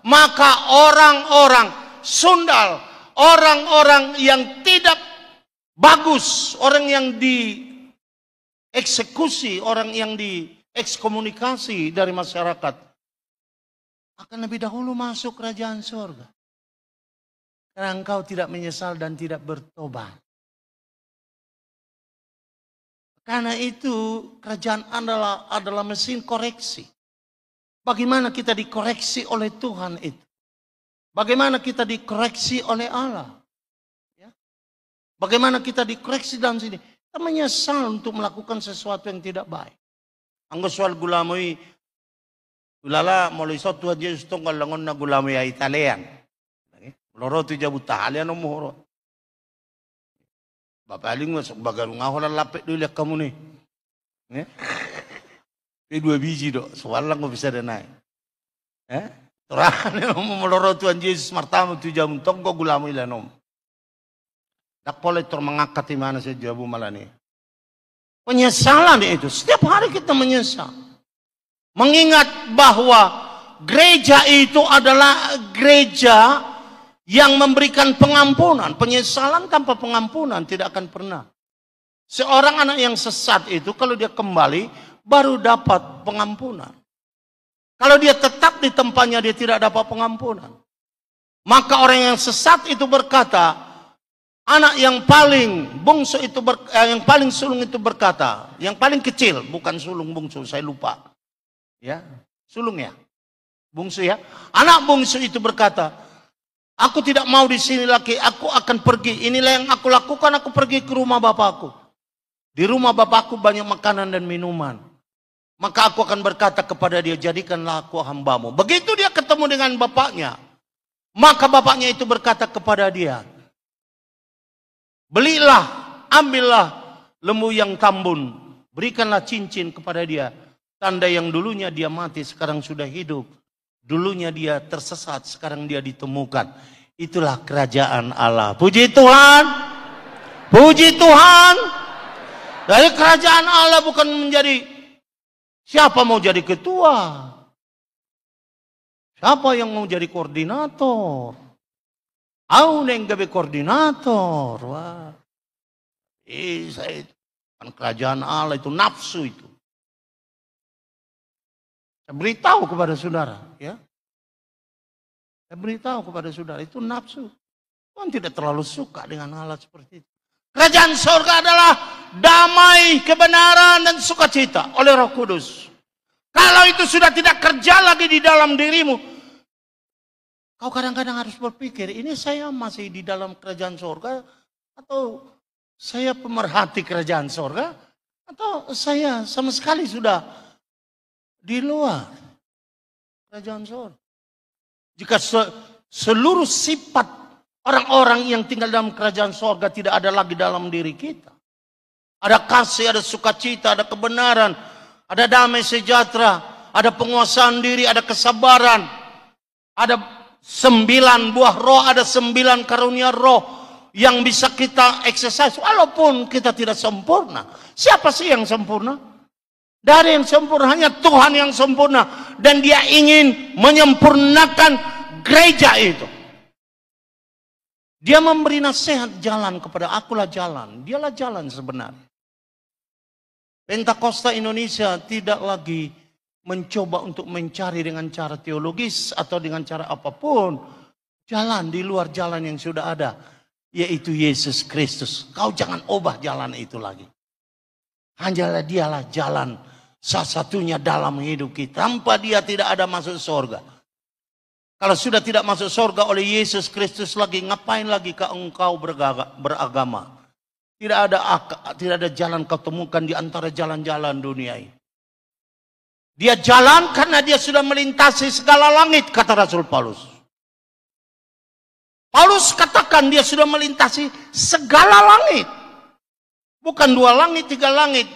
maka orang-orang sundal, orang-orang yang tidak bagus, orang yang dieksekusi, orang yang diekskomunikasi dari masyarakat, akan lebih dahulu masuk kerajaan surga. Karena engkau tidak menyesal dan tidak bertobat. Karena itu kerajaan adalah mesin koreksi. Bagaimana kita dikoreksi oleh Tuhan itu? Bagaimana kita dikoreksi oleh Allah? Ya. Bagaimana kita dikoreksi dalam sini? Kita menyesal untuk melakukan sesuatu yang tidak baik. Anggo soal gulamoi, ulala mulai so Tuhan Yesus tunggal langon na gulamoi ay Italian. Loro tu jabu tahalian no mohoro. Bapaling masuk bagarung ako lang lapit dulu kamu nih. Dua biji dok, soal lang ko bisa denai. Terakhir mo loro Tuhan Yesus martamu tu jamu tonggo gulamu ilanom. Tak boleh mengangkat di mana saja jabu malani. Penyesalan itu setiap hari kita menyesal. Mengingat bahwa gereja itu adalah gereja yang memberikan pengampunan. Penyesalan tanpa pengampunan tidak akan pernah. Seorang anak yang sesat itu kalau dia kembali baru dapat pengampunan. Kalau dia tetap di tempatnya dia tidak dapat pengampunan. Maka orang yang sesat itu berkata, anak yang paling bungsu itu yang paling sulung itu berkata, yang paling kecil, bukan sulung bungsu, saya lupa. Ya, sulung ya. Bungsu ya. Anak bungsu itu berkata, aku tidak mau di sini lagi, aku akan pergi. Inilah yang aku lakukan, aku pergi ke rumah bapakku. Di rumah bapakku banyak makanan dan minuman. Maka aku akan berkata kepada dia, jadikanlah aku hambamu. Begitu dia ketemu dengan bapaknya, maka bapaknya itu berkata kepada dia, belilah, ambillah lembu yang tambun, berikanlah cincin kepada dia. Tanda yang dulunya dia mati, sekarang sudah hidup. Dulunya dia tersesat, sekarang dia ditemukan. Itulah kerajaan Allah. Puji Tuhan. Puji Tuhan. Dari kerajaan Allah bukan menjadi, siapa mau jadi ketua? Siapa yang mau jadi koordinator? Aku yang gabe koordinator. Wah. Saya kan kerajaan Allah itu nafsu itu. Saya beritahu kepada saudara, ya. Saya beritahu kepada saudara, itu nafsu. Tuhan tidak terlalu suka dengan hal seperti itu. Kerajaan surga adalah damai, kebenaran, dan sukacita oleh Roh Kudus. Kalau itu sudah tidak kerja lagi di dalam dirimu, kau kadang-kadang harus berpikir, ini saya masih di dalam kerajaan surga, atau saya pemerhati kerajaan surga, atau saya sama sekali sudah di luar kerajaan surga. Jika seluruh sifat orang-orang yang tinggal dalam kerajaan surga tidak ada lagi dalam diri kita. Ada kasih, ada sukacita, ada kebenaran, ada damai sejahtera, ada penguasaan diri, ada kesabaran, ada 9 buah roh, ada 9 karunia roh yang bisa kita exercise walaupun kita tidak sempurna. Siapa sih yang sempurna? Dari yang sempurna, hanya Tuhan yang sempurna. Dan dia ingin menyempurnakan gereja itu. Dia memberi nasihat jalan kepada akulah jalan. Dialah jalan sebenarnya. Pentakosta Indonesia tidak lagi mencoba untuk mencari dengan cara teologis atau dengan cara apapun. Jalan di luar jalan yang sudah ada. Yaitu Yesus Kristus. Kau jangan ubah jalan itu lagi. Hanyalah dialah jalan satu-satunya dalam hidup kita. Tanpa dia tidak ada masuk surga. Kalau sudah tidak masuk surga oleh Yesus Kristus lagi, ngapain lagi engkau beragama? Tidak ada jalan kau temukan di antara jalan-jalan dunia ini. Dia jalan karena dia sudah melintasi segala langit, kata Rasul Paulus. Paulus katakan dia sudah melintasi segala langit. Bukan 2 langit, 3 langit,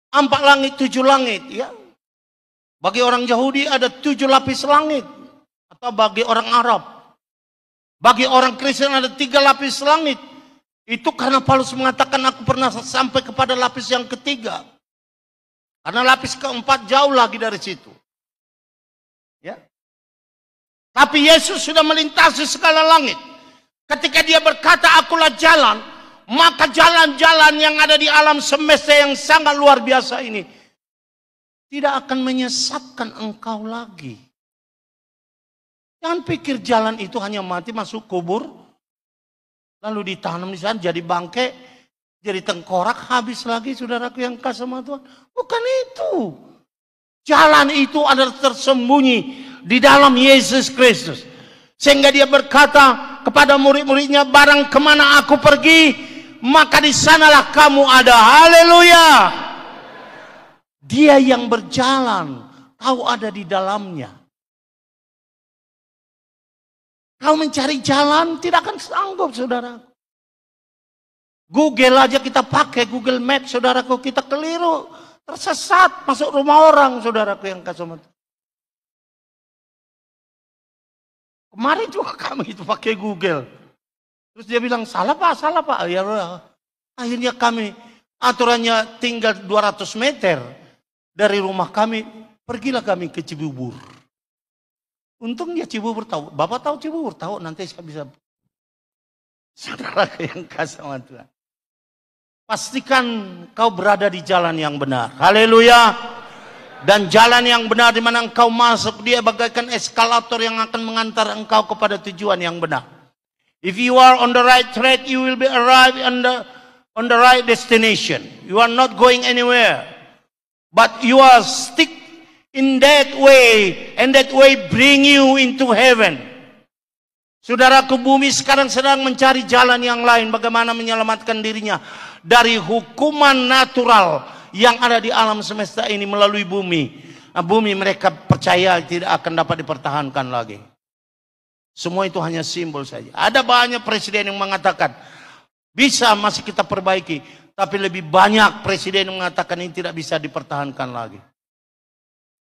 4 langit, 7 langit. Ya. Bagi orang Yahudi ada 7 lapis langit. Atau bagi orang Arab. Bagi orang Kristen ada 3 lapis langit. Itu karena Paulus mengatakan aku pernah sampai kepada lapis yang ketiga. Karena lapis keempat jauh lagi dari situ. Ya. Tapi Yesus sudah melintasi segala langit. Ketika dia berkata akulah jalan, maka jalan-jalan yang ada di alam semesta yang sangat luar biasa ini tidak akan menyesatkan engkau lagi. Jangan pikir jalan itu hanya mati masuk kubur, lalu ditanam di sana jadi bangke, jadi tengkorak, habis lagi saudaraku yang kasih sama Tuhan. Bukan itu. Jalan itu adalah tersembunyi di dalam Yesus Kristus. Sehingga dia berkata kepada murid-muridnya, barang kemana aku pergi, maka di sanalah kamu ada. Haleluya. Dia yang berjalan, kau ada di dalamnya. Kau mencari jalan, tidak akan sanggup, saudara. Google aja kita pakai, Google Maps, saudaraku, kita keliru. Tersesat, masuk rumah orang, saudaraku yang kasih. Kemarin juga kami itu pakai Google. Terus dia bilang, salah pak. Ya, akhirnya kami, aturannya tinggal 200 meter dari rumah kami. Pergilah kami ke Cibubur. Untung dia Cibubur tahu. Bapak tahu Cibubur? Tahu, nanti saya bisa. Saudara yang kasih sama Tuhan. Pastikan kau berada di jalan yang benar. Haleluya. Dan jalan yang benar di mana engkau masuk, dia bagaikan eskalator yang akan mengantar engkau kepada tujuan yang benar. If you are on the right track, you will be arrived on the right destination. You are not going anywhere, but you are stick in that way, and that way bring you into heaven. Saudaraku, bumi sekarang sedang mencari jalan yang lain, bagaimana menyelamatkan dirinya dari hukuman natural yang ada di alam semesta ini melalui bumi. Nah, bumi mereka percaya tidak akan dapat dipertahankan lagi. Semua itu hanya simbol saja. Ada banyak presiden yang mengatakan bisa masih kita perbaiki, tapi lebih banyak presiden yang mengatakan ini tidak bisa dipertahankan lagi.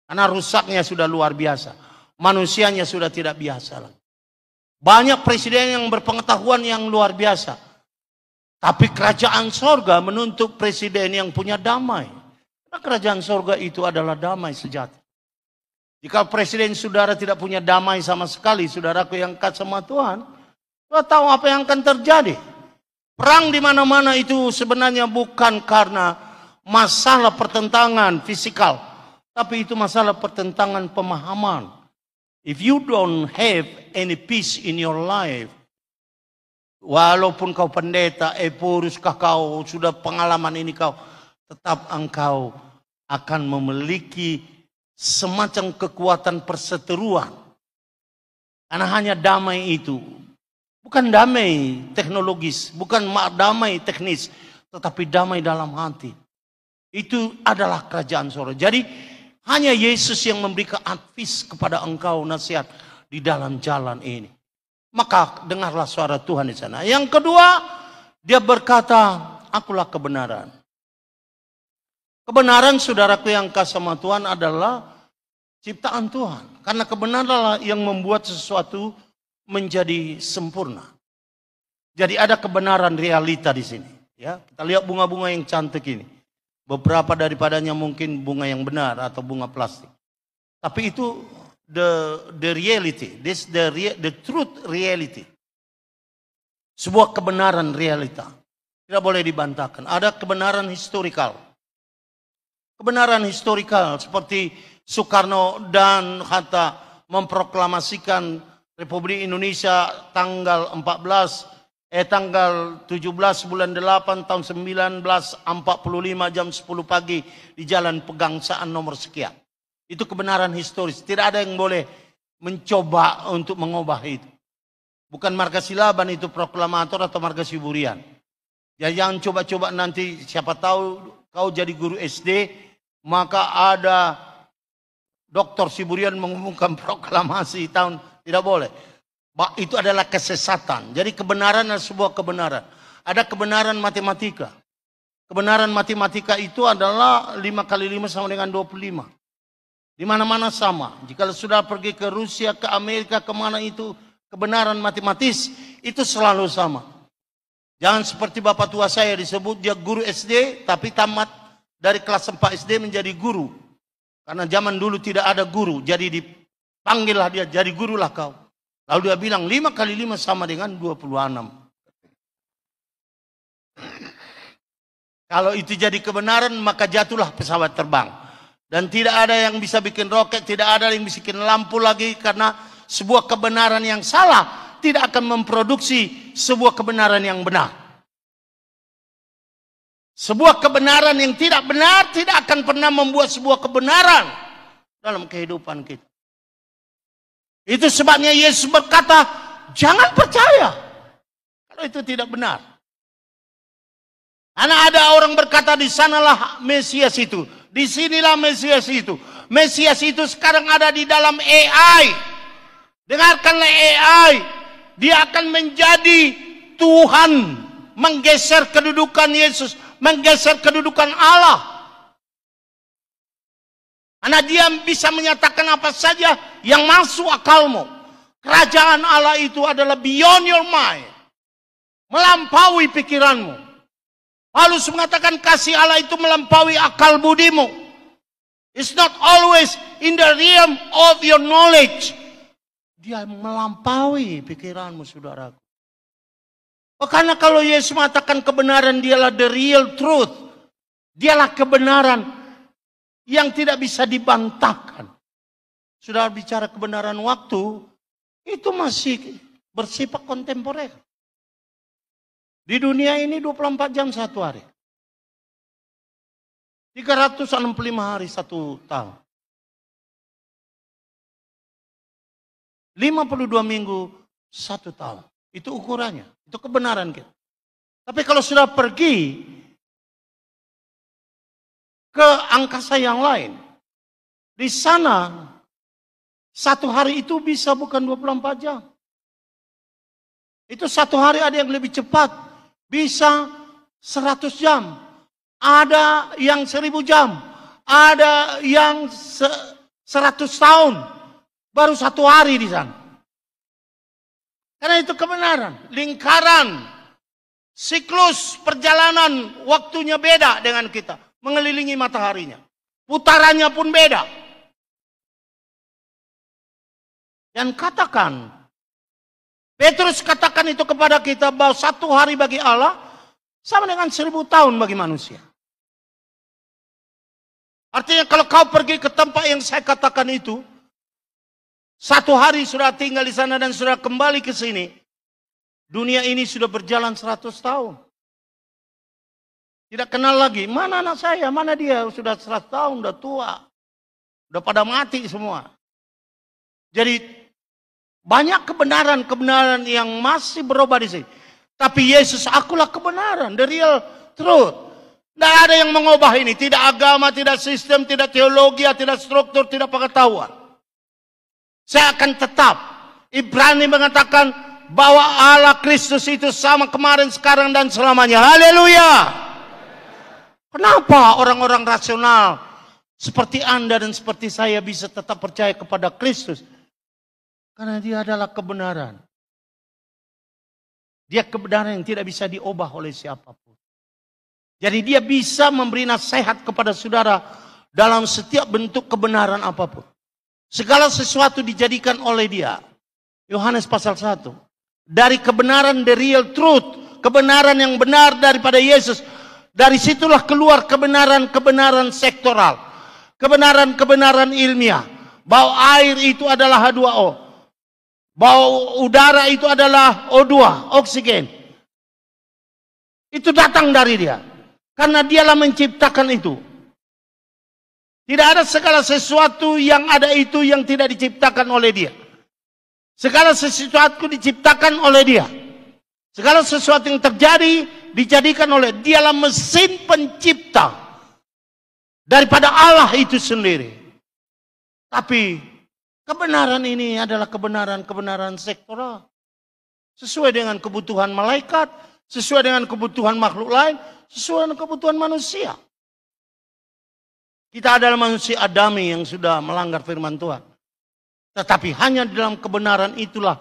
Karena rusaknya sudah luar biasa. Manusianya sudah tidak biasa lagi. Banyak presiden yang berpengetahuan yang luar biasa. Tapi kerajaan sorga menuntut presiden yang punya damai. Karena kerajaan sorga itu adalah damai sejahtera. Jika presiden saudara tidak punya damai sama sekali, saudaraku yang kasih sama Tuhan, saudara tahu apa yang akan terjadi. Perang di mana-mana itu sebenarnya bukan karena masalah pertentangan fisikal, tapi itu masalah pertentangan pemahaman. If you don't have any peace in your life, walaupun kau pendeta, puruskah kau, sudah pengalaman ini kau, tetap engkau akan memiliki semacam kekuatan perseteruan. Karena hanya damai itu, bukan damai teknologis, bukan damai teknis, tetapi damai dalam hati. Itu adalah kerajaan sorga. Jadi hanya Yesus yang memberikan advice kepada engkau, nasihat di dalam jalan ini. Maka dengarlah suara Tuhan di sana. Yang kedua, dia berkata, akulah kebenaran. Kebenaran, saudaraku yang kasih sama Tuhan, adalah ciptaan Tuhan. Karena kebenaranlah yang membuat sesuatu menjadi sempurna. Jadi ada kebenaran realita di sini. Ya, kita lihat bunga-bunga yang cantik ini. Beberapa daripadanya mungkin bunga yang benar atau bunga plastik. Tapi itu the reality, this the truth reality. Sebuah kebenaran realita. Tidak boleh dibantahkan. Ada kebenaran historikal. Kebenaran historikal seperti Soekarno dan Hatta memproklamasikan Republik Indonesia tanggal 17 bulan 8 tahun 1945 jam 10 pagi di Jalan Pegangsaan nomor sekian. Itu kebenaran historis. Tidak ada yang boleh mencoba untuk mengubah itu. Bukan Margasilaban itu proklamator atau Margasiburian. Ya, jangan coba-coba nanti siapa tahu kau jadi guru SD, maka ada Dr. Siburian mengumumkan proklamasi tahun, tidak boleh. Itu adalah kesesatan. Jadi kebenaran adalah sebuah kebenaran. Ada kebenaran matematika. Kebenaran matematika itu adalah 5 kali 5 sama dengan 25. Di mana-mana sama. Jika sudah pergi ke Rusia, ke Amerika, kemana itu kebenaran matematis, itu selalu sama. Jangan seperti bapak tua saya disebut dia guru SD, tapi tamat dari kelas 4 SD menjadi guru. Karena zaman dulu tidak ada guru, jadi dipanggillah dia, jadi gurulah kau. Lalu dia bilang 5 kali 5 sama dengan 26. Kalau itu jadi kebenaran, maka jatuhlah pesawat terbang. Dan tidak ada yang bisa bikin roket, tidak ada yang bisa bikin lampu lagi. Karena sebuah kebenaran yang salah tidak akan memproduksi sebuah kebenaran yang benar. Sebuah kebenaran yang tidak benar tidak akan pernah membuat sebuah kebenaran dalam kehidupan kita. Itu sebabnya Yesus berkata, jangan percaya kalau itu tidak benar. Karena ada orang berkata di sanalah Mesias itu, di sinilah Mesias itu. Mesias itu sekarang ada di dalam AI. Dengarkanlah AI, dia akan menjadi Tuhan, menggeser kedudukan Yesus, menggeser kedudukan Allah. Karena dia bisa menyatakan apa saja yang masuk akalmu. Kerajaan Allah itu adalah beyond your mind. Melampaui pikiranmu. Paulus mengatakan kasih Allah itu melampaui akal budimu. It's not always in the realm of your knowledge. Dia melampaui pikiranmu, saudaraku. Oh, karena kalau Yesus mengatakan kebenaran dialah the real truth. Dialah kebenaran yang tidak bisa dibantahkan. Sudah bicara kebenaran waktu, itu masih bersifat kontemporer. Di dunia ini 24 jam satu hari. 365 hari satu tahun. 52 minggu satu tahun. Itu ukurannya. Itu kebenaran kita. Tapi kalau sudah pergi ke angkasa yang lain, di sana satu hari itu bisa bukan 24 jam. Itu satu hari ada yang lebih cepat, bisa 100 jam. Ada yang 1000 jam. Ada yang 100 tahun. Baru satu hari di sana. Karena itu kebenaran. Lingkaran, siklus perjalanan waktunya beda dengan kita. Mengelilingi mataharinya. Putarannya pun beda. Dan katakan, Petrus katakan itu kepada kita bahwa satu hari bagi Allah sama dengan 1000 tahun bagi manusia. Artinya kalau kau pergi ke tempat yang saya katakan itu, satu hari sudah tinggal di sana dan sudah kembali ke sini, dunia ini sudah berjalan 100 tahun. Tidak kenal lagi, mana anak saya, mana dia, sudah 100 tahun, udah tua. Udah pada mati semua. Jadi banyak kebenaran-kebenaran yang masih berubah di sini. Tapi Yesus, akulah kebenaran, the real truth. Tidak ada yang mengubah ini, tidak agama, tidak sistem, tidak teologi, tidak struktur, tidak pengetahuan. Saya akan tetap. Ibrani mengatakan bahwa Allah Kristus itu sama kemarin, sekarang, dan selamanya. Haleluya! Kenapa orang-orang rasional seperti Anda dan seperti saya bisa tetap percaya kepada Kristus? Karena dia adalah kebenaran. Dia kebenaran yang tidak bisa diubah oleh siapapun. Jadi dia bisa memberi nasihat kepada saudara dalam setiap bentuk kebenaran apapun. Segala sesuatu dijadikan oleh dia. Yohanes pasal 1. Dari kebenaran, the real truth. Kebenaran yang benar daripada Yesus. Dari situlah keluar kebenaran-kebenaran sektoral. Kebenaran-kebenaran ilmiah. Bahwa air itu adalah H2O. Bahwa udara itu adalah O2, oksigen. Itu datang dari dia. Karena dialah menciptakan itu. Tidak ada segala sesuatu yang ada itu yang tidak diciptakan oleh dia. Segala sesuatu diciptakan oleh dia. Segala sesuatu yang terjadi dijadikan oleh dialah mesin pencipta daripada Allah itu sendiri. Tapi Kebenaran ini adalah kebenaran sektoral. Sesuai dengan kebutuhan malaikat, sesuai dengan kebutuhan makhluk lain, sesuai dengan kebutuhan manusia. Kita adalah manusia Adami yang sudah melanggar firman Tuhan. Tetapi hanya di dalam kebenaran itulah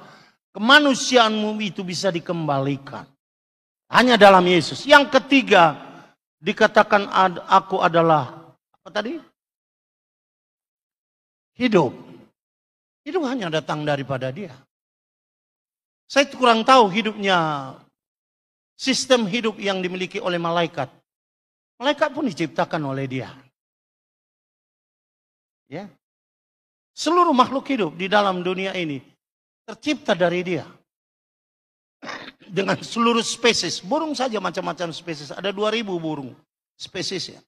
kemanusiaanmu itu bisa dikembalikan. Hanya dalam Yesus. Yang ketiga, dikatakan aku adalah, apa tadi? Hidup. Hidup hanya datang daripada Dia. Saya kurang tahu hidupnya, sistem hidup yang dimiliki oleh malaikat. Malaikat pun diciptakan oleh Dia. Ya. Seluruh makhluk hidup di dalam dunia ini tercipta dari Dia. Dengan seluruh spesies. Burung saja macam-macam spesies. Ada 2000 burung spesies ya.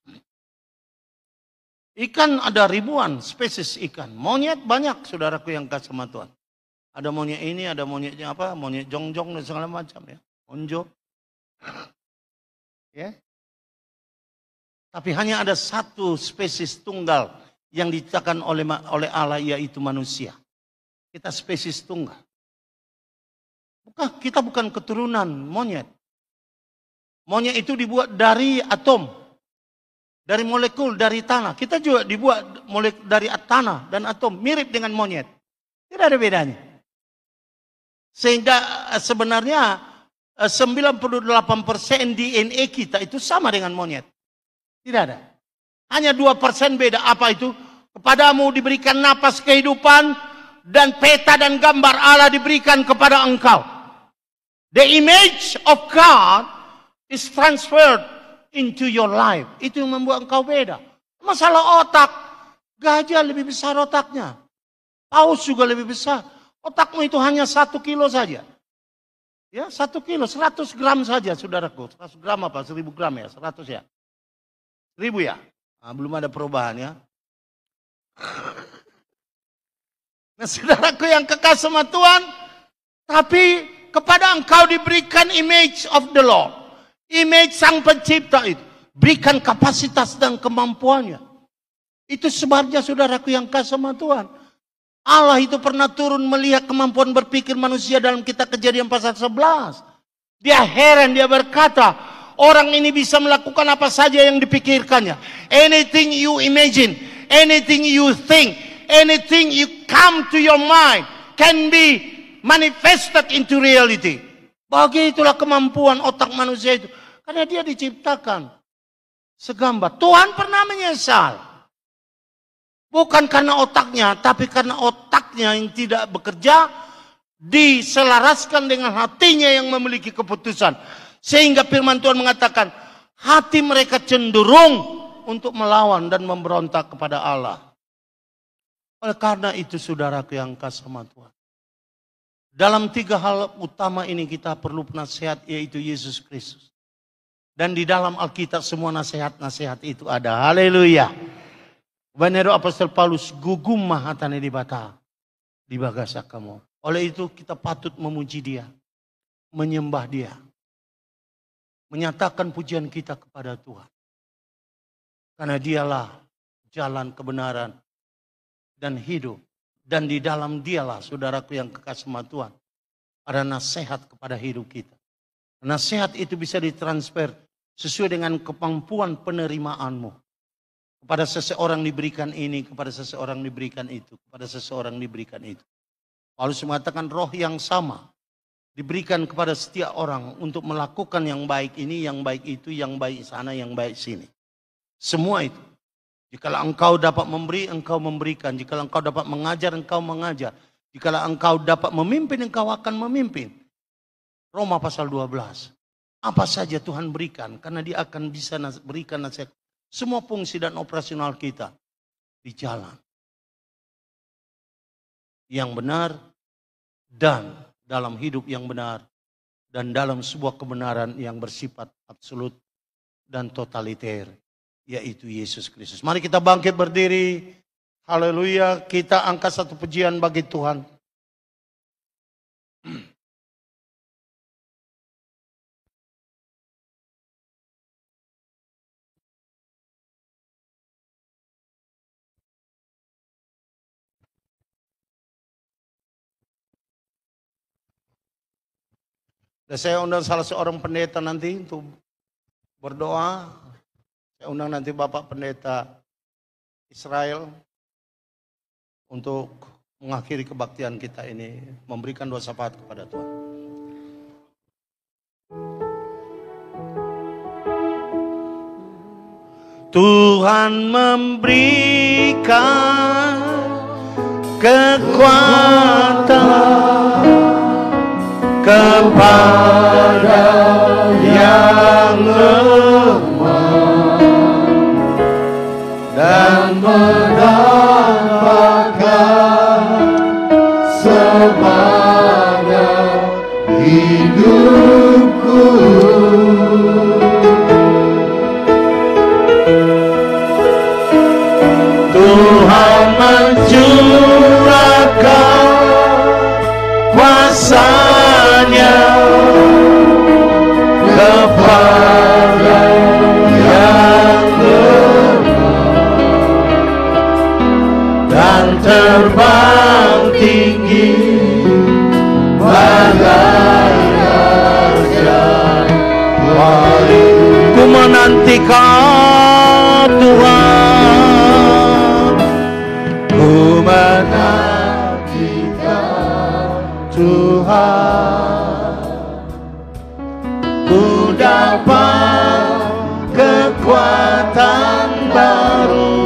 Ikan ada ribuan spesies ikan. Monyet banyak, saudaraku yang kasih sama Tuhan. Ada monyet ini, ada monyetnya apa? Monyet jongjong dan segala macam ya. Onjo. Ya. Tapi hanya ada satu spesies tunggal yang diciptakan oleh Allah, yaitu manusia. Kita spesies tunggal. Kita bukan keturunan monyet. Monyet itu dibuat dari atom. Dari molekul, dari tanah. Kita juga dibuat dari tanah dan atom. Mirip dengan monyet. Tidak ada bedanya. Sehingga sebenarnya 98% DNA kita itu sama dengan monyet. Tidak ada. Hanya 2% beda. Apa itu? Kepadamu diberikan napas kehidupan dan peta dan gambar Allah diberikan kepada engkau. The image of God is transferred into your life. Itu yang membuat engkau beda. Masalah otak. Gajah lebih besar otaknya. Paus juga lebih besar. Otakmu itu hanya 1 kilo saja. Ya, 1 kilo, 100 gram saja, saudaraku. 100 gram apa? 1000 gram ya? 100 ya? 1000 ya? Nah, belum ada perubahan ya. Nah, saudaraku yang kekasih sama Tuhan. Tapi kepada engkau diberikan image of the Lord. Image sang pencipta itu. Berikan kapasitas dan kemampuannya. Itu sebabnya saudaraku yang kasih sama Tuhan. Allah itu pernah turun melihat kemampuan berpikir manusia dalam kitab Kejadian pasal 11. Dia heran, dia berkata, orang ini bisa melakukan apa saja yang dipikirkannya. Anything you imagine, anything you think, anything you come to your mind can be manifested into reality. Begitulah kemampuan otak manusia itu. Karena dia diciptakan segambar. Tuhan pernah menyesal. Bukan karena otaknya, tapi karena otaknya yang tidak bekerja diselaraskan dengan hatinya yang memiliki keputusan. Sehingga firman Tuhan mengatakan, hati mereka cenderung untuk melawan dan memberontak kepada Allah. Oleh karena itu saudaraku yang kasih sama Tuhan. Dalam 3 hal utama ini kita perlu penasihat, yaitu Yesus Kristus. Dan di dalam Alkitab semua nasihat-nasihat itu ada. Haleluya. Benar Apostol Paulus gugum mahatane di bata di bagasa kamu. Oleh itu kita patut memuji Dia, menyembah Dia, menyatakan pujian kita kepada Tuhan. Karena Dialah jalan kebenaran dan hidup. Dan di dalam Dialah, saudaraku yang kekasih sama Tuhan, ada nasihat kepada hidup kita. Nasihat itu bisa ditransfer sesuai dengan kemampuan penerimaanmu. Kepada seseorang diberikan ini, kepada seseorang diberikan itu, kepada seseorang diberikan itu. Paulus mengatakan roh yang sama diberikan kepada setiap orang untuk melakukan yang baik ini, yang baik itu, yang baik sana, yang baik sini. Semua itu. Jikalau engkau dapat memberi, engkau memberikan. Jikalau engkau dapat mengajar, engkau mengajar. Jikalau engkau dapat memimpin, engkau akan memimpin. Roma pasal 12. Apa saja Tuhan berikan, karena Dia akan bisa berikan nasihat. Semua fungsi dan operasional kita di jalan yang benar dan dalam hidup yang benar dan dalam sebuah kebenaran yang bersifat absolut dan totaliter, yaitu Yesus Kristus. Mari kita bangkit berdiri. Haleluya, kita angkat satu pujian bagi Tuhan. Dan saya undang salah seorang pendeta nanti untuk berdoa. Saya undang nanti Bapak Pendeta Israel untuk mengakhiri kebaktian kita ini, memberikan doa syafaat kepada Tuhan. Tuhan memberikan kekuatan kepada yang lemah dan mendapatkan semangat hidupku. Tuhan mencurahkan kuasa-Nya kepada yang lemah dan terbang tinggi bagai raja wali. Ku menantikan Tuhan, ku menantikan Tuhan, ku dapat kekuatan baru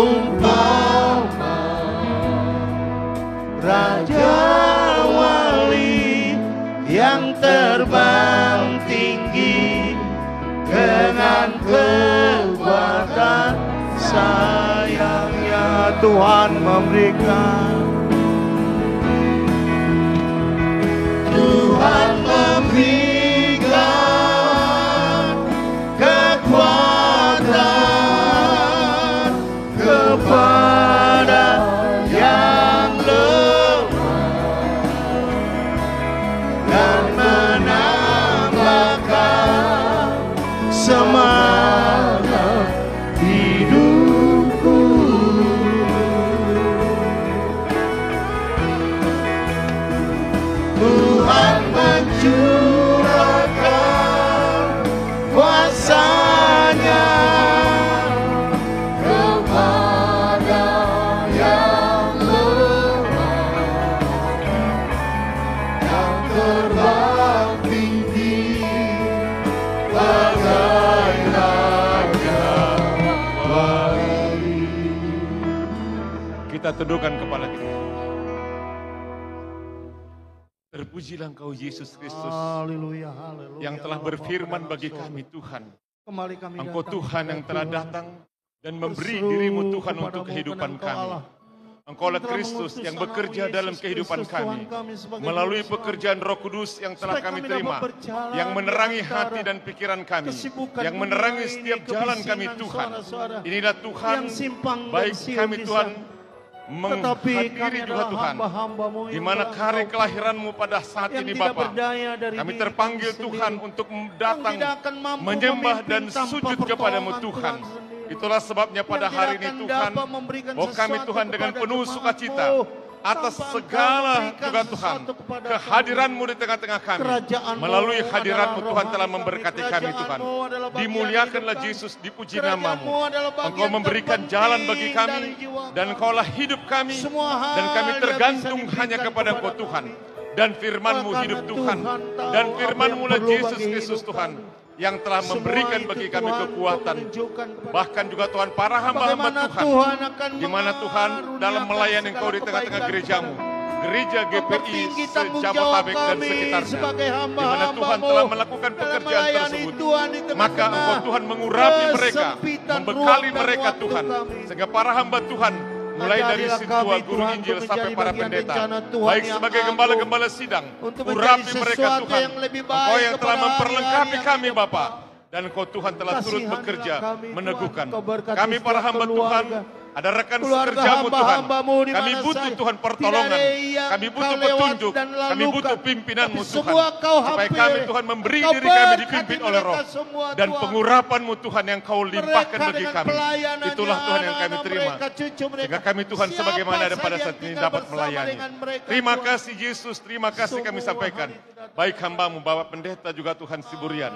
seumpama Raja Wali yang terbang tinggi dengan kekuatan sayangnya. Tuhan memberikan, Tuhan memberikan kekuatan kepada yang lemah dan menambahkan semangat hidupku. Tuhan mencurahkan kuasa-Nya kepada yang lemah yang terbang tinggi bagai raja wali. Kita tundukkan kepala kita. Terpujilah Engkau Yesus Kristus Haleluya, haleluya. yang telah berfirman bagi kami Tuhan. Kembali kami Engkau datang Tuhan yang kepada telah Tuhan. datang dan memberi Berseru dirimu Tuhan kepadamu untuk kehidupan karena Engkau kami. Allah. Engkaulah Telah Kristus mengutus yang anakmu bekerja Yesus dalam kehidupan Kristus, kami. Tuhan kami sebagai Melalui juru pekerjaan Roh Kudus yang telah Supaya kami kami terima. dapat berjalan Yang menerangi di antara hati dan pikiran kami. kesibukan Yang dunia menerangi ini, setiap jalan kami kebisingan Tuhan. saudara-saudara Inilah Tuhan, yang simpang dan baik siung kami di Tuhan sana. Tetapi kami menghadiri juga adalah Tuhan. hamba-hambamu Di yang mana telah hari Engkau kelahiranmu pada saat yang ini tidak Bapa. berdaya dari Kami diri terpanggil kami Tuhan sendiri. untuk Yang datang tidak akan mampu menyembah memimpin dan tanpa sujud kepadamu pertolongan Tuhan. sendiri. Itulah sebabnya pada Yang tidak hari ini akan Tuhan, dapat memberikan oh kami sesuatu Tuhan dengan kepada penuh jemaatmu sukacita atas tanpa Engkau segala memberikan juga Tuhan, sesuatu kepada kehadiranmu di tengah-tengah kami. Kerajaan-Mu Melalui hadiratmu adalah Tuhan telah rohani memberkati kami. kami Tuhan. Kerajaan-Mu adalah bagian Dimuliakanlah hidup kami. Yesus, dipuji Kerajaan-Mu namamu. adalah bagian Engkau memberikan terpenting jalan bagi kami dari jiwa dan kami. Engkaulah hidup kami Semua hal dan kami yang tergantung bisa hanya diberikan kepada Engkau kepada Tuhan. kami. Dan firman-Mu Karena hidup Tuhan. Tuhan tahu Dan apa firman-Mu yang lah perlu Yesus bagi Kristus hidup Tuhan. kami. Yang telah Semua memberikan itu bagi kami Tuhan kekuatan. untuk menunjukkan kepada Bahkan juga Tuhan para hamba-hamba bagaimana Tuhan. Tuhan akan Di mana Tuhan dalam melayani Engkau di segala tengah-tengah kebaikan gerejamu. Gereja GPI Mempertinggi tanggung jawab se-Jabotabek dan kami sekitarnya. sebagai Di mana hamba-hamba-Mu Tuhan telah melakukan dalam pekerjaan melayani tersebut. Tuhan di Maka tengah-tengah Engkau Tuhan mengurapi mereka, kesempitan membekali ruang dan mereka waktu Tuhan. kami. Sehingga para hamba Tuhan, mulai dari Ajarilah sintua kami, guru Tuhan, Injil untuk sampai menjadi para bagian pendeta. rencana Tuhan Baik yang sebagai agung. gembala-gembala sidang, Untuk urapi menjadi mereka sesuatu Tuhan. yang lebih baik Engkau yang telah kepada memperlengkapi hari-hari kami yang Bapa. depan. Dan Engkau Tuhan telah turut Kasihanilah bekerja, kami, Tuhan. meneguhkan. Engkau berkati Kami para setiap hamba Tuhan, keluarga. Ada rekan keluarga sekerjamu Tuhan. hamba-hambamu di Kami mana butuh saja. Tuhan Tidak pertolongan. ada yang Kami butuh kau lewati petunjuk. dan Kami lalukan. butuh pimpinanmu Tapi Tuhan. semua kau Supaya hampiri. kami Tuhan memberi Kau diri kami berkati dipimpin oleh mereka Roh. semua, Dan Tuhan. pengurapanmu Tuhan yang kau limpahkan Mereka bagi dengan kami. pelayanannya, Itulah Tuhan yang kami anak-anak terima. mereka, cucu mereka. Sehingga kami Tuhan Siapa sebagaimana ada pada saja saat yang ini tinggal dapat bersama melayani. dengan mereka, Terima Tuhan. kasih Yesus, terima kasih kami Semua sampaikan. hari itu datang. Baik hambamu Bapak Pendeta juga Tuhan Siburian.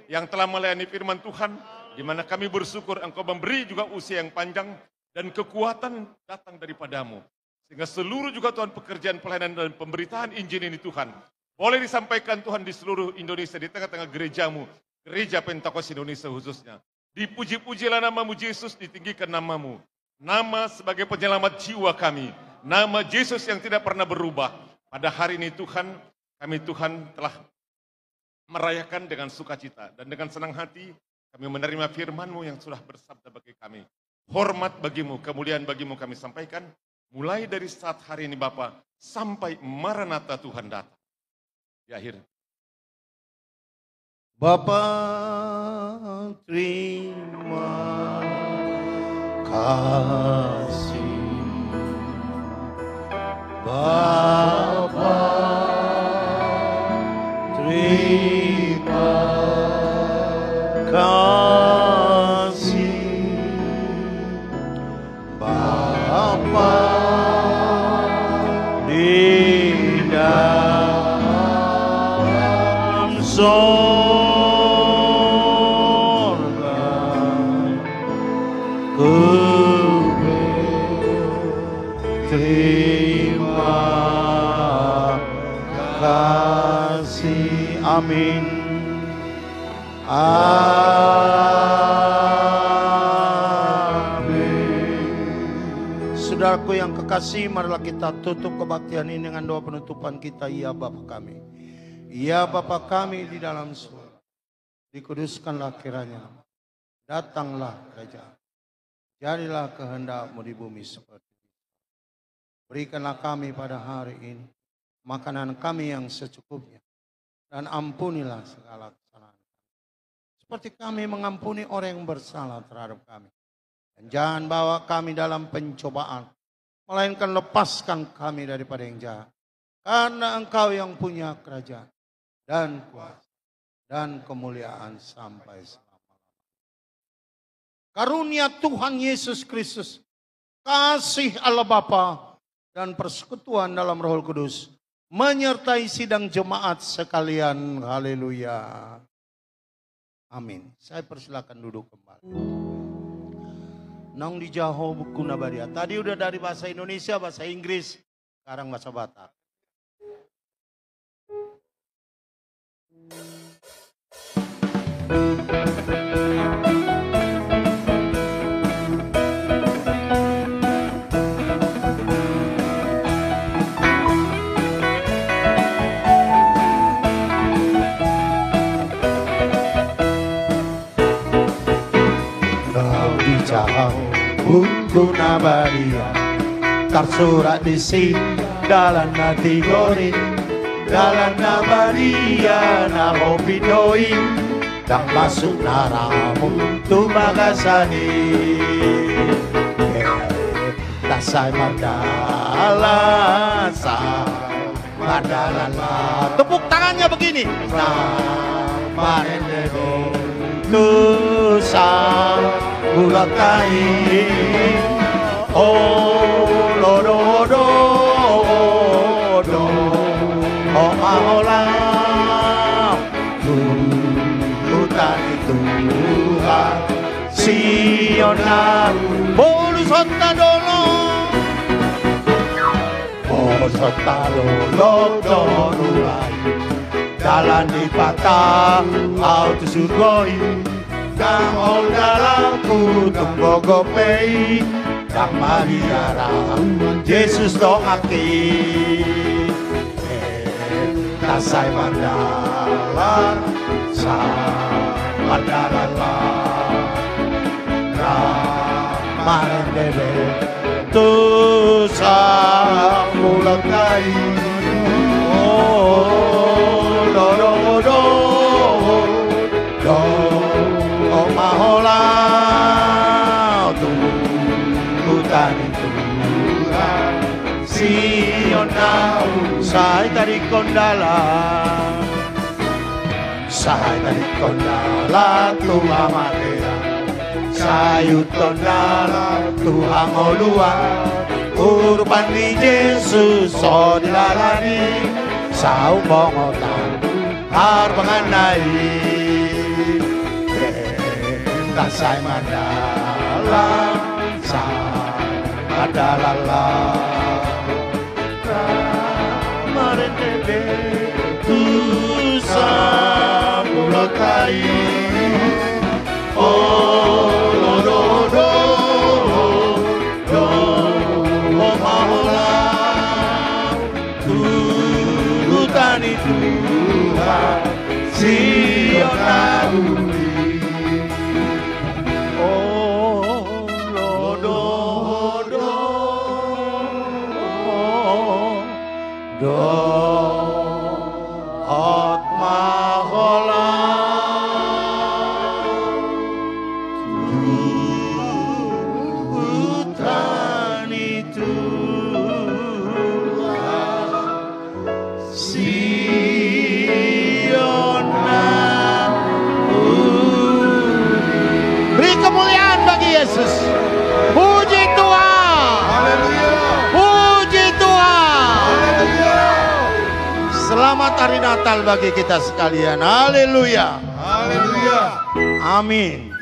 Yang telah melayani firman Tuhan. Di mana kami bersyukur Engkau memberi juga usia yang panjang. Dan kekuatan datang daripadamu. Sehingga seluruh juga Tuhan pekerjaan pelayanan dan pemberitaan Injil ini Tuhan. Boleh disampaikan Tuhan di seluruh Indonesia, di tengah-tengah gerejamu. Gereja Pentakosta Indonesia khususnya. Dipuji-pujilah namamu Yesus, ditinggikan namamu. Nama sebagai penyelamat jiwa kami. Nama Yesus yang tidak pernah berubah. Pada hari ini Tuhan, kami Tuhan telah merayakan dengan sukacita. Dan dengan senang hati kami menerima firman-Mu yang sudah bersabda bagi kami. Hormat bagimu, kemuliaan bagimu kami sampaikan. Mulai dari saat hari ini Bapa sampai Maranatha Tuhan datang. Di akhir. Bapa terima kasih. Bapa terima kasih. Bapa di dalam sorga, terima kasih. Amin. Saudaraku yang kekasih, marilah kita tutup kebaktian ini dengan doa penutupan kita. Ya Bapa kami, ya Bapa kami di dalam surga, dikuduskanlah kiranya, datanglah kerajaan, jadilah kehendak-Mu di bumi seperti itu. Berikanlah kami pada hari ini makanan kami yang secukupnya, dan ampunilah segala kesalahan kami, seperti kami mengampuni orang yang bersalah terhadap kami. Dan jangan bawa kami dalam pencobaan, melainkan lepaskan kami daripada yang jahat. Karena Engkau yang punya kerajaan dan kuasa dan kemuliaan sampai selama-lamanya. Karunia Tuhan Yesus Kristus, kasih Allah Bapa, dan persekutuan dalam Roh Kudus menyertai sidang jemaat sekalian. Haleluya. Amin. Saya persilakan duduk kembali. Nang di Jaho buku Nabaria. Tadi udah dari bahasa Indonesia, bahasa Inggris, sekarang bahasa Batak. Buku Nabaria tersurat di sini dalam hati gori, dalam Nabaria na hopidoi, dan masuk naramu tu magasani. Tasai madala, tepuk tangannya begini. Nusa Ulakai Oh Lododo Do Oh Mahola Hutan Tuhan Siona Bolu Sota Dolo Bolu Sota Dolo Dorulai Jalan di patah, auto surgoi, kang dalamku tembogopei, kang mariara, Yesus doaki, tasai mandalan, sa mandalan la, ramaren debe, tu sa mulakai, do do do do oh mahola tu tani Tuhan Sion nau sai tari kondala Tuhan matea sayu tondala Tuhan olua urban di Yesus so dilalani sau mongotan harbanganai dasai mandala sa madalala marendebe tu samulotai oh do mahola tani Tuhan Sion nauli oh do hot mahola tani Tuhan Sion nauli. Beri kemuliaan bagi Yesus. Puji Tuhan. Haleluya. Puji Tuhan. Haleluya. Selamat hari Natal bagi kita sekalian. Haleluya. Haleluya. Amin.